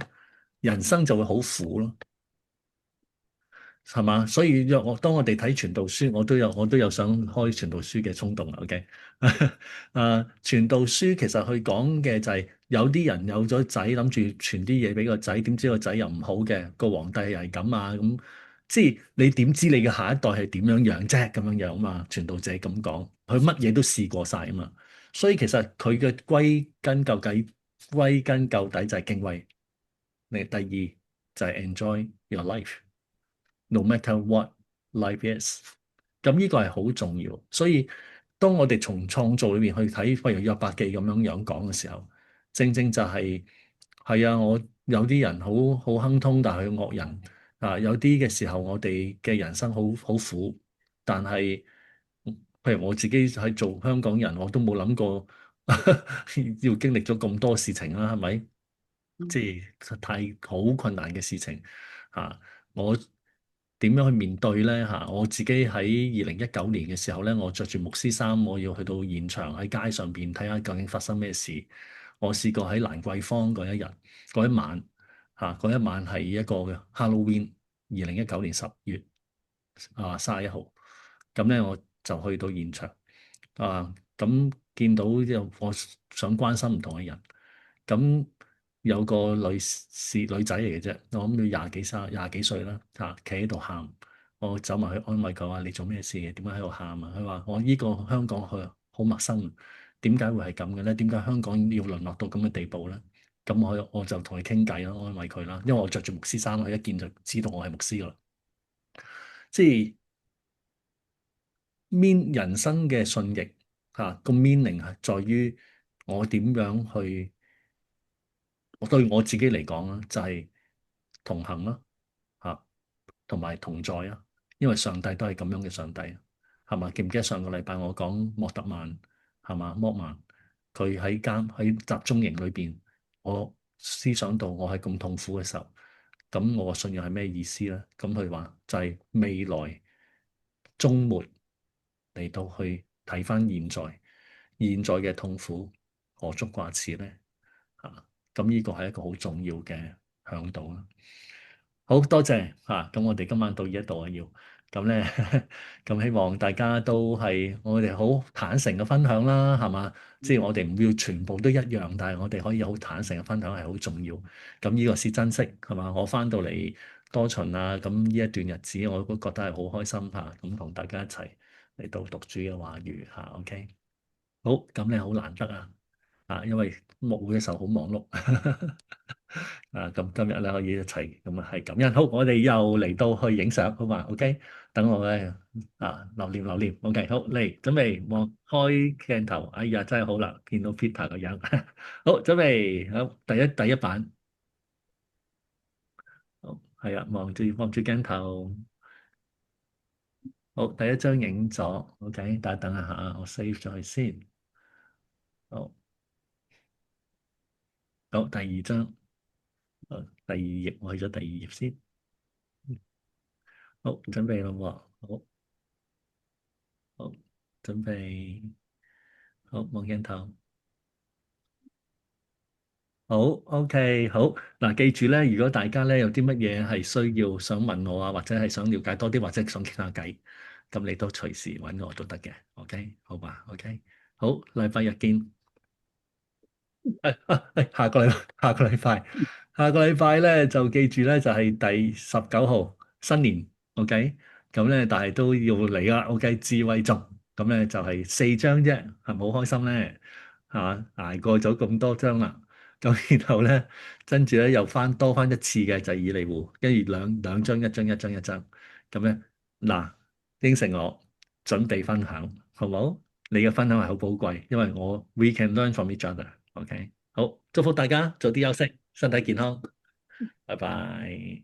人生就會好苦咯，係嘛？所以當我哋睇傳道書，我都有想開傳道書嘅衝動啦。OK，傳道書其實佢講嘅就係有啲人有咗仔，諗住傳啲嘢俾個仔，點知個仔又唔好嘅，個皇帝又係咁啊咁。即係你點知你嘅下一代係點樣樣啫？咁樣樣啊嘛，傳道者咁講，佢乜嘢都試過晒啊嘛，所以其實佢嘅歸根究底就係敬畏。第二就係 enjoy your life，no matter what life is。咁呢個係好重要，所以當我哋從創造裏面去睇，譬如約伯記咁樣講嘅時候，正正就係係啊，我有啲人好亨通，但係佢惡人啊。有啲嘅時候，我哋嘅人生好苦，但係譬如我自己喺做香港人，我都冇諗過要經歷咗咁多事情啦，係咪？即係太好困難嘅事情嚇，我點樣去面對咧嚇？我自己喺2019年嘅時候咧，我着住牧師衫，我要去到現場喺街上邊睇下究竟發生咩事。我試過喺蘭桂坊嗰一日嗰一晚嚇，嗰一晚係一個嘅 Halloween，2019年10月31號。咁咧我就去到現場咁見到有我想關心唔同嘅人。咁有個女仔嚟嘅啫，我諗要廿幾歲啦，企喺度喊，我走埋去安慰佢話：你做咩事嘅？點解喺度喊啊？佢話：我呢個香港去好陌生，點解會係咁嘅咧？點解香港要淪落到咁嘅地步咧？咁我就同佢傾偈啦，安慰佢啦，因為我着住牧師衫，佢一見就知道我係牧師啦。即係人生嘅信逆個 meaning 係在於我點樣去。我對我自己嚟講啦，就係同行啦，同埋同在啊，因為上帝都係咁樣嘅上帝，係嘛？記唔記得上個禮拜我講莫特曼係嘛？莫曼佢喺集中營裏邊，我思想到我係咁痛苦嘅時候，咁我嘅信仰係咩意思咧？咁佢話就係未來終末嚟到去睇翻現在嘅痛苦何足掛齒咧？咁呢個係一個好重要嘅向導啦。好多謝嚇，咁我哋今晚到呢一度啊，要咁咧，咁希望大家都係我哋好坦誠嘅分享啦，係嘛？即係我哋唔要全部都一樣，但係我哋可以好坦誠嘅分享係好重要。咁呢個是珍惜係嘛？我翻到嚟多旬啊，咁呢一段日子我都覺得係好開心嚇，咁同大家一齊嚟到讀主嘅話語嚇，OK。好，咁你好難得因為牧會嘅時候好忙碌。咁今日咧可以一齊咁係感恩。好，我哋又嚟到去影相，好嘛？OK，等我咧留念。OK，好嚟，準備望開鏡頭。哎呀，真係好啦，見到 Peter 個樣。好，準備好，第一版。好，係啊，望住鏡頭。好，第一張影咗。OK，等下，我 save 咗佢先。好，好，第二張。第二頁，我去咗第二頁先。好，準備啦喎。好，準備。好，望鏡頭。好，OK，好。嗱，記住咧，如果大家咧有啲乜嘢係需要想問我或者係想了解多啲，或者想傾下偈，咁你都隨時揾我都得嘅。OK，好吧？OK，好，禮拜日見。下個禮拜咧就記住咧就係第19號新年，OK，咁咧但係都要嚟啦，OK，智慧頌，咁咧就係4章啫，係咪好開心咧？係嘛，捱過咗咁多章啦，咁然後咧跟住咧又多翻一次嘅就係以利戶，跟住兩章一章，咁咧嗱應承我準備分享，好冇？你嘅分享係好寶貴，因為we can learn from each other，OK。好，祝福大家早啲休息，身體健康，拜拜。